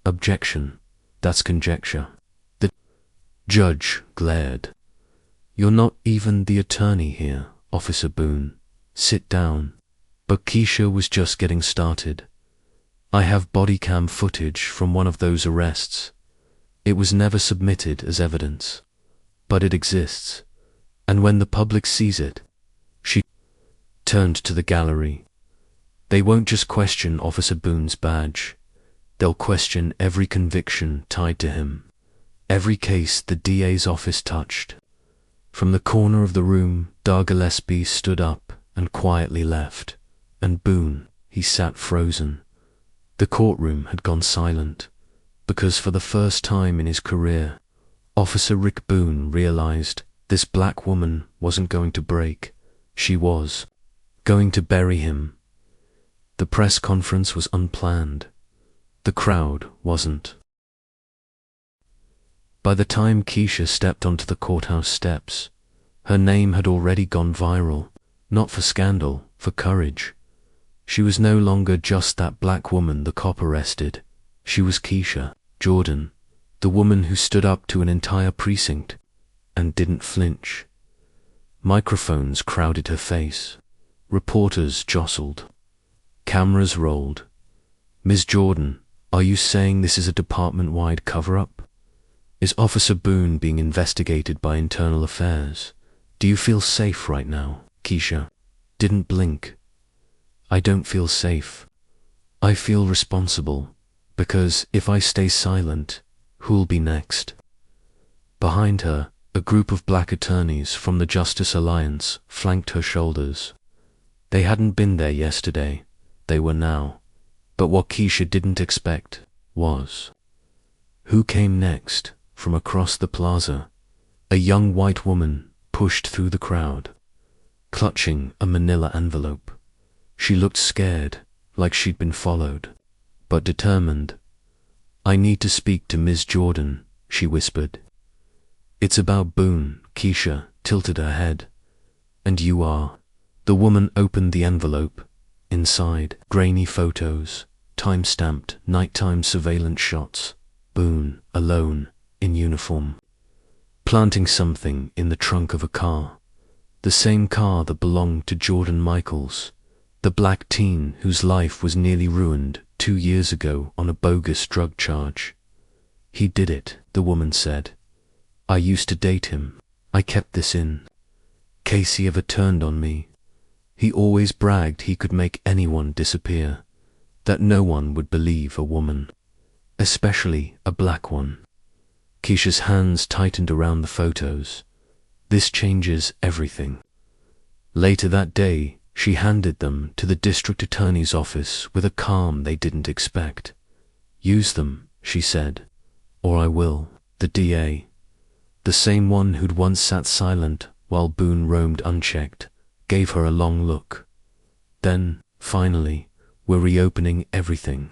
"Objection. That's conjecture." The judge glared. "You're not even the attorney here, Officer Boone. Sit down." But Keisha was just getting started. "I have body cam footage from one of those arrests. It was never submitted as evidence, but it exists. And when the public sees it," she turned to the gallery, "they won't just question Officer Boone's badge. They'll question every conviction tied to him, every case the DA's office touched." From the corner of the room, Dar Gillespie stood up and quietly left. And Boone, he sat frozen. The courtroom had gone silent, because for the first time in his career, Officer Rick Boone realized this black woman wasn't going to break. She was going to bury him. The press conference was unplanned. The crowd wasn't. By the time Keisha stepped onto the courthouse steps, her name had already gone viral, not for scandal, for courage. She was no longer just that black woman the cop arrested. She was Keisha Jordan, the woman who stood up to an entire precinct and didn't flinch. Microphones crowded her face. Reporters jostled. Cameras rolled. "Ms. Jordan, are you saying this is a department-wide cover-up? Is Officer Boone being investigated by Internal Affairs? Do you feel safe right now?" Keisha didn't blink. "I don't feel safe. I feel responsible, because if I stay silent, who'll be next?" Behind her, a group of black attorneys from the Justice Alliance flanked her shoulders. They hadn't been there yesterday, they were now. But what Keisha didn't expect was who came next. From across the plaza, a young white woman pushed through the crowd, clutching a manila envelope. She looked scared, like she'd been followed, but determined. "I need to speak to Ms. Jordan," she whispered. "It's about Boone." Keisha tilted her head. "And you are?" The woman opened the envelope. Inside, grainy photos, time-stamped nighttime surveillance shots. Boone, alone, in uniform, planting something in the trunk of a car. The same car that belonged to Jordan Michaels, the black teen whose life was nearly ruined 2 years ago on a bogus drug charge. "He did it," the woman said. "I used to date him. I kept this in case he ever turned on me." He always bragged he could make anyone disappear, that no one would believe a woman, especially a black one. Keisha's hands tightened around the photos. This changes everything. Later that day, she handed them to the district attorney's office with a calm they didn't expect. "Use them," she said, "or I will." The DA, the same one who'd once sat silent while Boone roamed unchecked, gave her a long look. Then, finally, "We're reopening everything."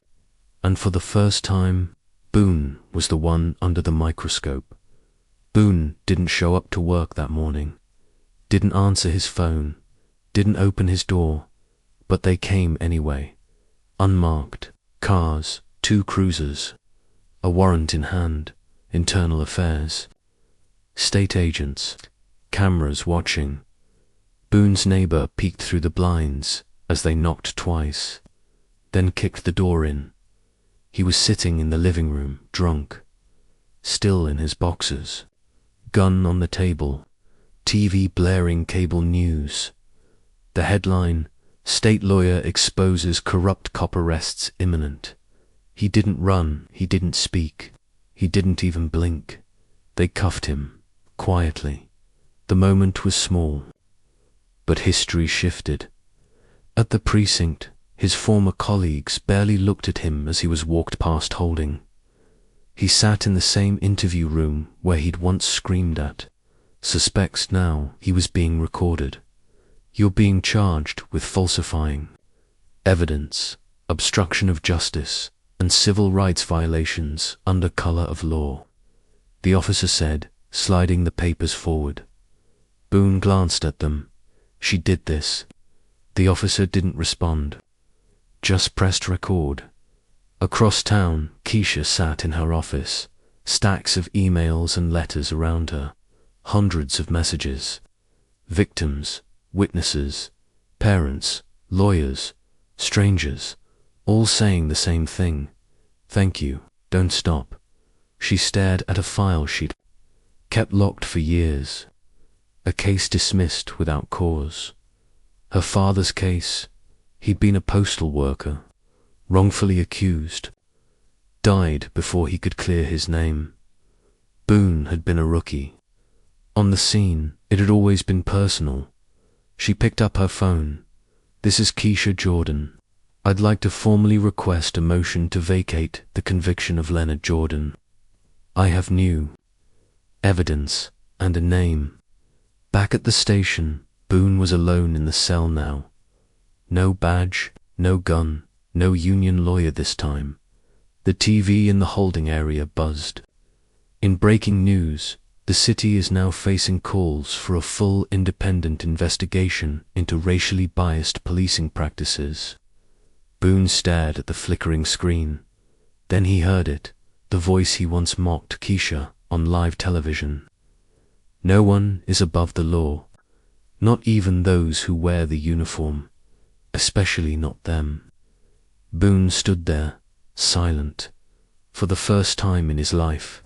And for the first time, Boone was the one under the microscope. Boone didn't show up to work that morning, didn't answer his phone, didn't open his door, but they came anyway. Unmarked, cars, 2 cruisers, a warrant in hand, internal affairs, state agents, cameras watching. Boone's neighbor peeked through the blinds as they knocked twice, then kicked the door in. He was sitting in the living room, drunk, still in his boxers, gun on the table, TV blaring cable news. The headline, "State Lawyer Exposes Corrupt Cop Arrests Imminent." He didn't run, he didn't speak, he didn't even blink. They cuffed him, quietly. The moment was small, but history shifted. At the precinct, his former colleagues barely looked at him as he was walked past holding. He sat in the same interview room where he'd once screamed at. Suspects now he was being recorded. "You're being charged with falsifying evidence, obstruction of justice, and civil rights violations under color of law," the officer said, sliding the papers forward. Boone glanced at them. "She did this." The officer didn't respond, just pressed record. Across town, Keisha sat in her office, stacks of emails and letters around her, hundreds of messages. Victims, witnesses, parents, lawyers, strangers, all saying the same thing. "Thank you, don't stop." She stared at a file sheet, kept locked for years. A case dismissed without cause. Her father's case, he'd been a postal worker, wrongfully accused, died before he could clear his name. Boone had been a rookie. On the scene, it had always been personal. She picked up her phone. "This is Keisha Jordan. I'd like to formally request a motion to vacate the conviction of Leonard Jordan. I have new evidence and a name." Back at the station, Boone was alone in the cell now. No badge, no gun, no union lawyer this time. The TV in the holding area buzzed. In breaking news, the city is now facing calls for a full independent investigation into racially biased policing practices. Boone stared at the flickering screen. Then he heard it, the voice he once mocked Keisha on live television. "No one is above the law, not even those who wear the uniform, especially not them." Boone stood there, silent. For the first time in his life,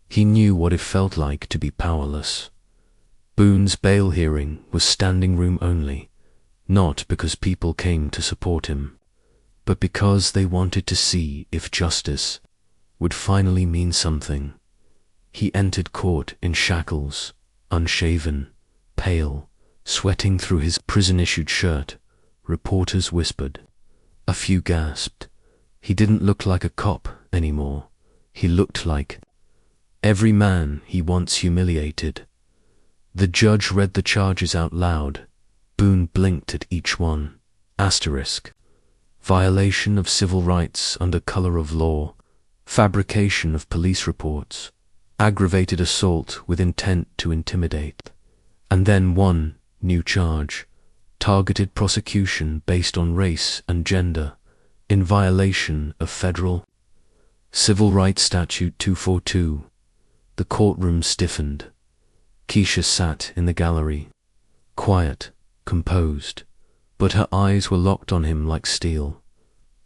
he knew what it felt like to be powerless. Boone's bail hearing was standing room only, not because people came to support him, but because they wanted to see if justice would finally mean something. He entered court in shackles, unshaven, pale, sweating through his prison-issued shirt. Reporters whispered. A few gasped. He didn't look like a cop anymore. He looked like every man he once humiliated. The judge read the charges out loud. Boone blinked at each one. Asterisk. Violation of civil rights under color of law. Fabrication of police reports. Aggravated assault with intent to intimidate. And then one new charge. Targeted prosecution based on race and gender, in violation of federal Civil Rights Statute 242. The courtroom stiffened. Keisha sat in the gallery, quiet, composed, but her eyes were locked on him like steel.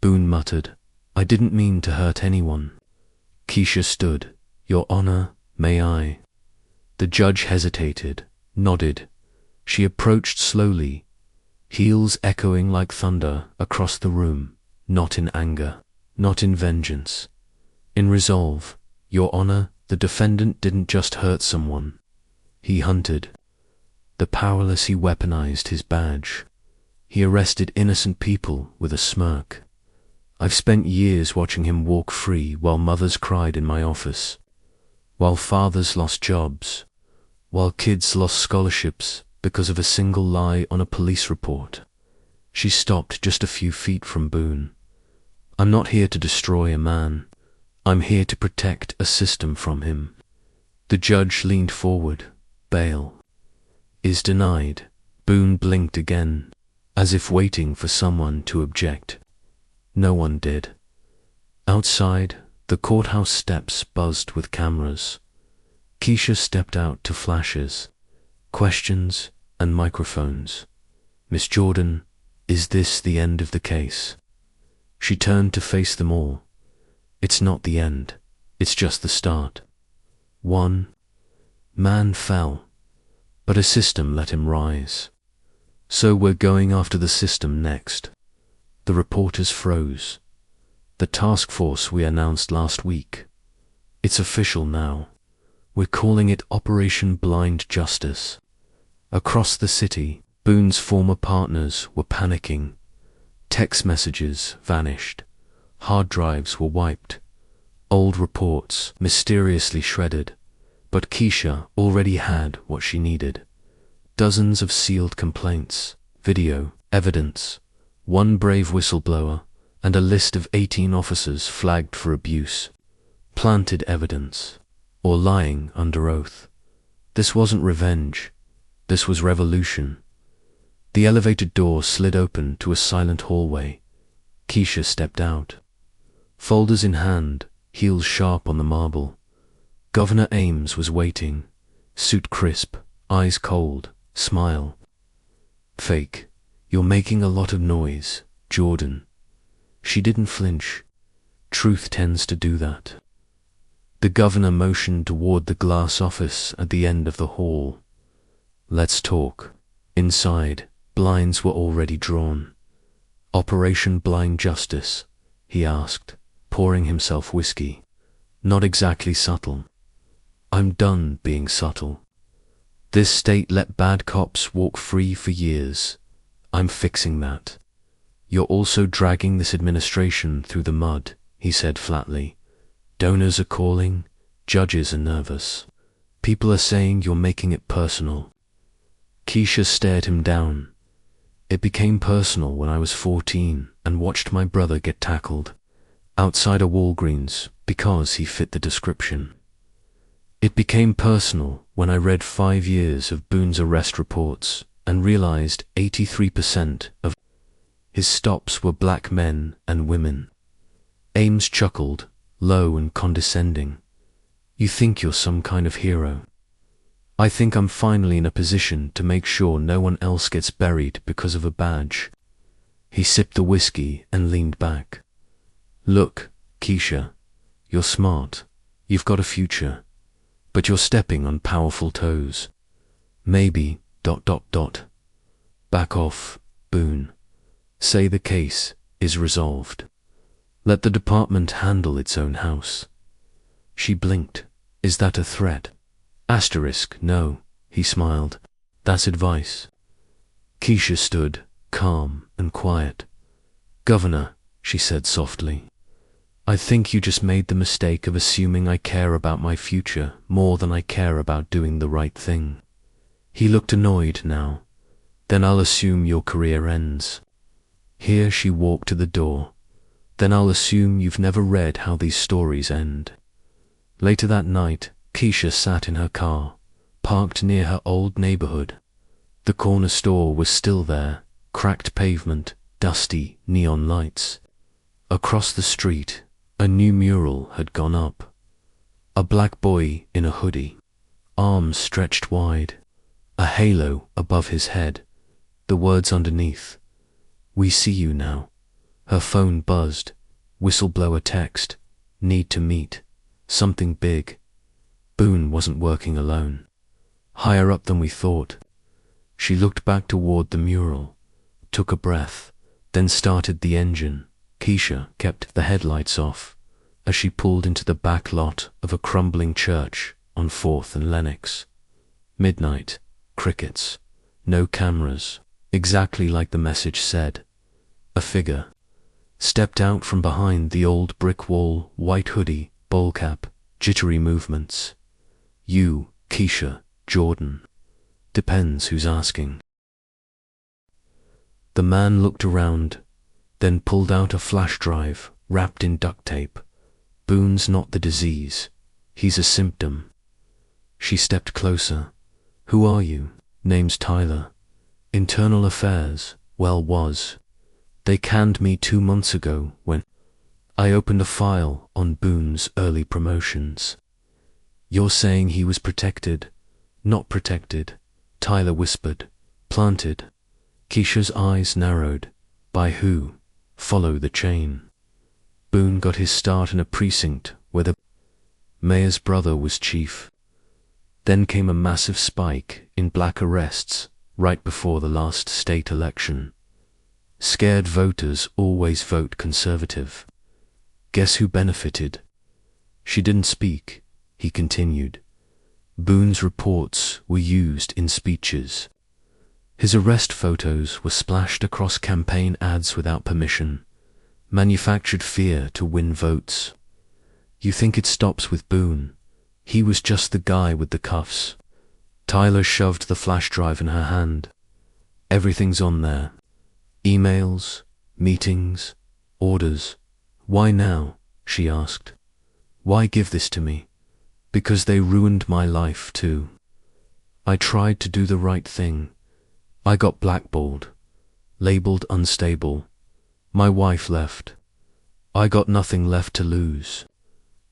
Boone muttered, "I didn't mean to hurt anyone." Keisha stood. "Your Honor, may I?" The judge hesitated, nodded. She approached slowly, heels echoing like thunder across the room, not in anger, not in vengeance, in resolve. Your Honor, the defendant didn't just hurt someone. He hunted. The powerless, he weaponized his badge. He arrested innocent people with a smirk. I've spent years watching him walk free while mothers cried in my office, while fathers lost jobs, while kids lost scholarships because of a single lie on a police report. She stopped just a few feet from Boone. I'm not here to destroy a man. I'm here to protect a system from him. The judge leaned forward. Bail is denied. Boone blinked again, as if waiting for someone to object. No one did. Outside, the courthouse steps buzzed with cameras. Keisha stepped out to flashes, questions, and microphones. Miss Jordan, is this the end of the case? She turned to face them all. It's not the end. It's just the start. One man fell, but a system let him rise. So we're going after the system next. The reporters froze. The task force we announced last week. It's official now. We're calling it Operation Blind Justice. Across the city, Boone's former partners were panicking. Text messages vanished. Hard drives were wiped. Old reports mysteriously shredded. But Keisha already had what she needed. Dozens of sealed complaints, video, evidence, one brave whistleblower, and a list of 18 officers flagged for abuse. Planted evidence, or lying under oath. This wasn't revenge. This was revolution. The elevator door slid open to a silent hallway. Keisha stepped out. Folders in hand, heels sharp on the marble. Governor Ames was waiting, suit crisp, eyes cold, smile. Fake, you're making a lot of noise, Jordan. She didn't flinch. Truth tends to do that. The governor motioned toward the glass office at the end of the hall. Let's talk. Inside, blinds were already drawn. Operation Blind Justice, he asked, pouring himself whiskey. Not exactly subtle. I'm done being subtle. This state let bad cops walk free for years. I'm fixing that. You're also dragging this administration through the mud, he said flatly. Donors are calling, judges are nervous. People are saying you're making it personal. Keisha stared him down. It became personal when I was 14 and watched my brother get tackled outside a Walgreens because he fit the description. It became personal when I read 5 years of Boone's arrest reports and realized 83% of his stops were black men and women. Ames chuckled, low and condescending. You think you're some kind of hero. I think I'm finally in a position to make sure no one else gets buried because of a badge. He sipped the whiskey and leaned back. Look, Keisha, you're smart. You've got a future. But you're stepping on powerful toes. Maybe, ... Back off, Boone. Say the case is resolved. Let the department handle its own house. She blinked. Is that a threat? Asterisk, no, he smiled. That's advice. Keisha stood, calm and quiet. Governor, she said softly, I think you just made the mistake of assuming I care about my future more than I care about doing the right thing. He looked annoyed now. Then I'll assume your career ends. Here she walked to the door. Then I'll assume you've never read how these stories end. Later that night, Keisha sat in her car, parked near her old neighborhood. The corner store was still there, cracked pavement, dusty neon lights. Across the street, a new mural had gone up. A black boy in a hoodie, arms stretched wide, a halo above his head, the words underneath, We see you now. Her phone buzzed, whistleblower text, need to meet, something big. Boone wasn't working alone. Higher up than we thought. She looked back toward the mural. took a breath, then started the engine. Keisha kept the headlights off as she pulled into the back lot of a crumbling church on 4th and Lenox. Midnight, crickets, no cameras, exactly like the message said. A figure stepped out from behind the old brick wall, white hoodie, bowl cap, jittery movements. You, Keisha Jordan. Depends who's asking. The man looked around, then pulled out a flash drive wrapped in duct tape. Boone's not the disease. He's a symptom. She stepped closer. Who are you? Name's Tyler. Internal Affairs. Well, was. They canned me 2 months ago when I opened a file on Boone's early promotions. You're saying he was protected? Not protected, Tyler whispered. Planted. Keisha's eyes narrowed. By who? Follow the chain. Boone got his start in a precinct where the mayor's brother was chief. Then came a massive spike in black arrests right before the last state election. Scared voters always vote conservative. Guess who benefited? She didn't speak. He continued. Boone's reports were used in speeches. His arrest photos were splashed across campaign ads without permission. Manufactured fear to win votes. You think it stops with Boone? He was just the guy with the cuffs. Tyler shoved the flash drive in her hand. Everything's on there. Emails, meetings, orders. Why now? She asked. Why give this to me? Because they ruined my life too. I tried to do the right thing. I got blackballed, labeled unstable. My wife left. I got nothing left to lose.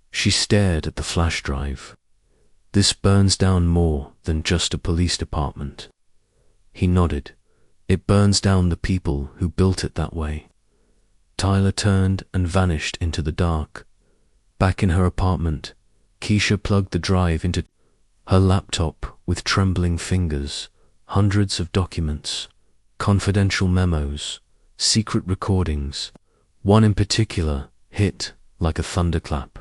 She stared at the flash drive. This burns down more than just a police department. He nodded. It burns down the people who built it that way. Tyler turned and vanished into the dark. Back in her apartment, Keisha plugged the drive into her laptop with trembling fingers. Hundreds of documents, confidential memos, secret recordings. One in particular hit like a thunderclap.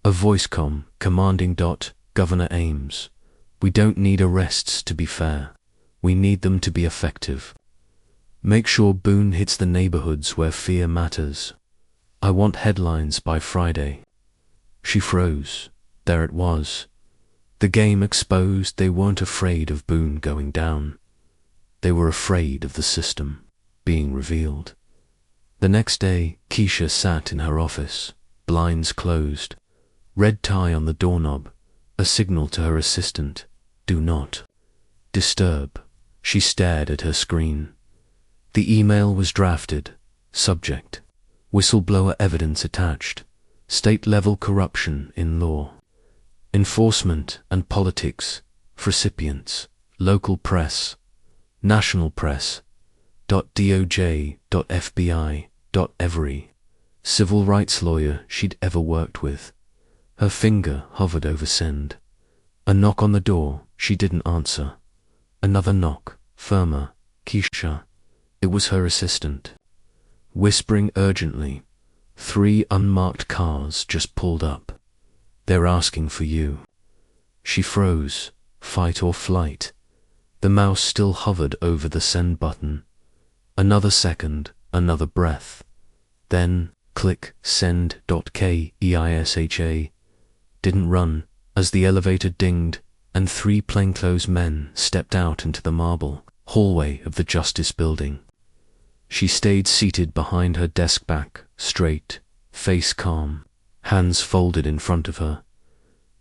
A voice commanding. Governor Ames. We don't need arrests to be fair. We need them to be effective. Make sure Boone hits the neighborhoods where fear matters. I want headlines by Friday. She froze. There it was. The game exposed they weren't afraid of Boone going down. They were afraid of the system being revealed. The next day, Keisha sat in her office, blinds closed, red tie on the doorknob, a signal to her assistant. Do not disturb. She stared at her screen. The email was drafted. Subject: whistleblower evidence attached. State-level corruption in law. Enforcement and politics. Recipients: local press, national press, .doj, .fbi, .every civil rights lawyer she'd ever worked with. Her finger hovered over send. A knock on the door. She didn't answer. Another knock, firmer. Keisha. It was her assistant. Whispering urgently. 3 unmarked cars just pulled up. They're asking for you. She froze. Fight or flight. The mouse still hovered over the send button. Another second, another breath. Then, click, send.keisha. Didn't run, as the elevator dinged, and 3 plainclothes men stepped out into the marble hallway of the Justice Building. She stayed seated behind her desk back, straight, face calm, hands folded in front of her.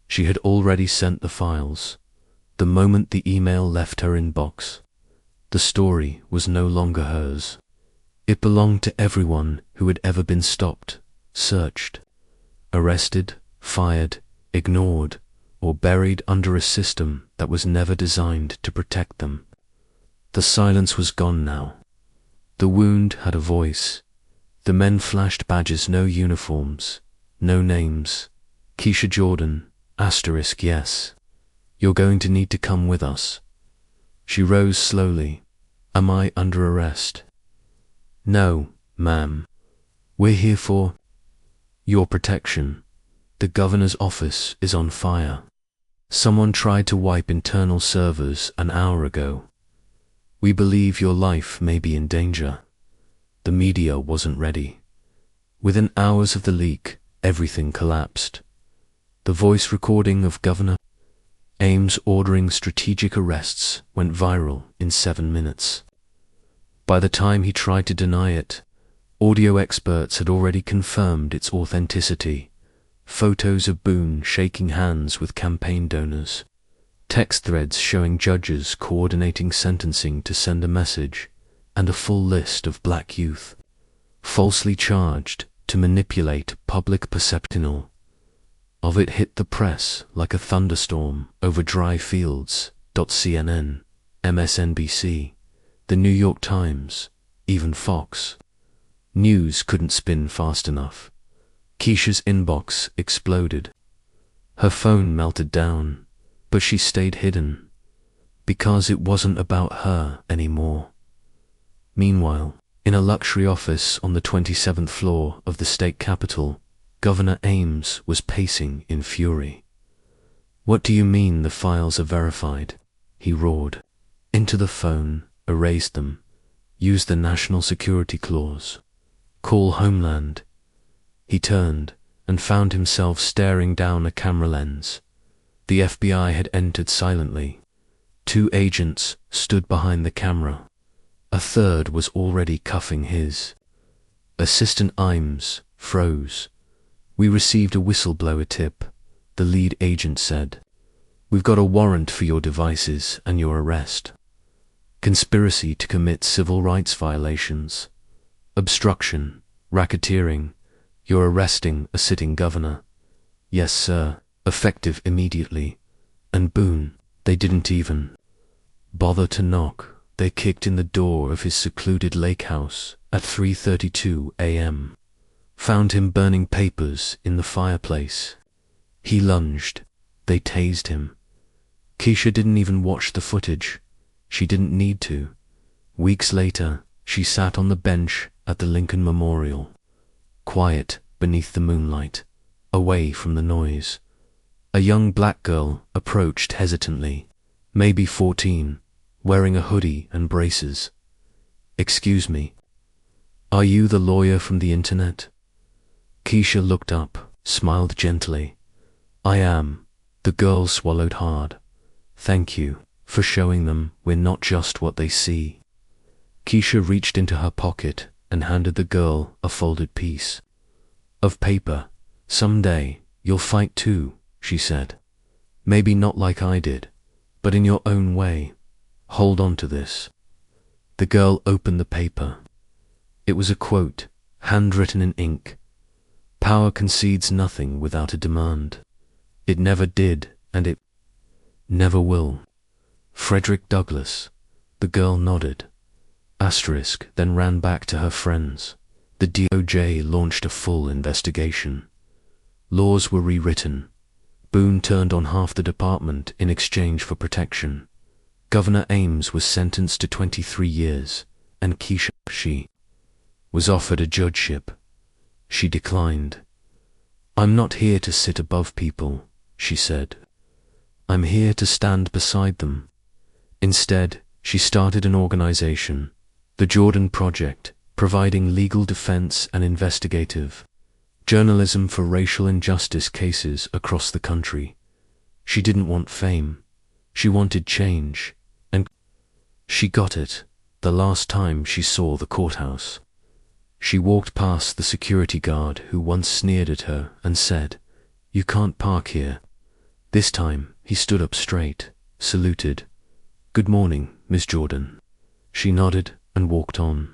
She had already sent the files. The moment the email left her inbox, the story was no longer hers. It belonged to everyone who had ever been stopped, searched, arrested, fired, ignored, or buried under a system that was never designed to protect them. The silence was gone now. The wound had a voice. The men flashed badges, no uniforms, no names. Keisha Jordan, yes. You're going to need to come with us. She rose slowly. Am I under arrest? No, ma'am. We're here for your protection. The governor's office is on fire. Someone tried to wipe internal servers an hour ago. We believe your life may be in danger. The media wasn't ready. Within hours of the leak, everything collapsed. The voice recording of Governor Ames ordering strategic arrests went viral in 7 minutes. By the time he tried to deny it, audio experts had already confirmed its authenticity. Photos of Boone shaking hands with campaign donors. Text threads showing judges coordinating sentencing to send a message, and a full list of black youth falsely charged to manipulate public perception of it hit the press like a thunderstorm over dry fields. CNN, MSNBC, the New York Times, even Fox News couldn't spin fast enough. Keisha's inbox exploded. Her phone melted down, but she stayed hidden, because it wasn't about her anymore. Meanwhile, in a luxury office on the 27th floor of the state capitol, Governor Ames was pacing in fury. "What do you mean the files are verified?" he roared. Into the phone, erased them, used the national security clause. Call Homeland. He turned and found himself staring down a camera lens. The FBI had entered silently. 2 agents stood behind the camera. A third was already cuffing his. Assistant Ames froze. "We received a whistleblower tip," the lead agent said. "We've got a warrant for your devices and your arrest. Conspiracy to commit civil rights violations. Obstruction, racketeering. You're arresting a sitting governor." "Yes, sir," effective immediately. And Boone, they didn't even bother to knock. They kicked in the door of his secluded lake house at 3:32 a.m. Found him burning papers in the fireplace. He lunged. They tased him. Keisha didn't even watch the footage. She didn't need to. Weeks later, she sat on the bench at the Lincoln Memorial, quiet beneath the moonlight, away from the noise. A young black girl approached hesitantly, maybe 14, wearing a hoodie and braces. "Excuse me. Are you the lawyer from the internet?" Keisha looked up, smiled gently. "I am." The girl swallowed hard. "Thank you for showing them we're not just what they see." Keisha reached into her pocket and handed the girl a folded piece of paper. "Someday, you'll fight too," she said. "Maybe not like I did, but in your own way. Hold on to this." The girl opened the paper. It was a quote, handwritten in ink. "Power concedes nothing without a demand. It never did, and it never will. Frederick Douglass." The girl nodded. Asterisk, then ran back to her friends. The DOJ launched a full investigation. Laws were rewritten. Boone turned on half the department in exchange for protection. Governor Ames was sentenced to 23 years, and Keisha, she was offered a judgeship. She declined. "I'm not here to sit above people," she said. "I'm here to stand beside them." Instead, she started an organization, the Jordan Project, providing legal defense and investigative journalism for racial injustice cases across the country. She didn't want fame. She wanted change, and she got it the last time she saw the courthouse. She walked past the security guard who once sneered at her and said, "You can't park here." This time, he stood up straight, saluted. "Good morning, Miss Jordan." She nodded and walked on.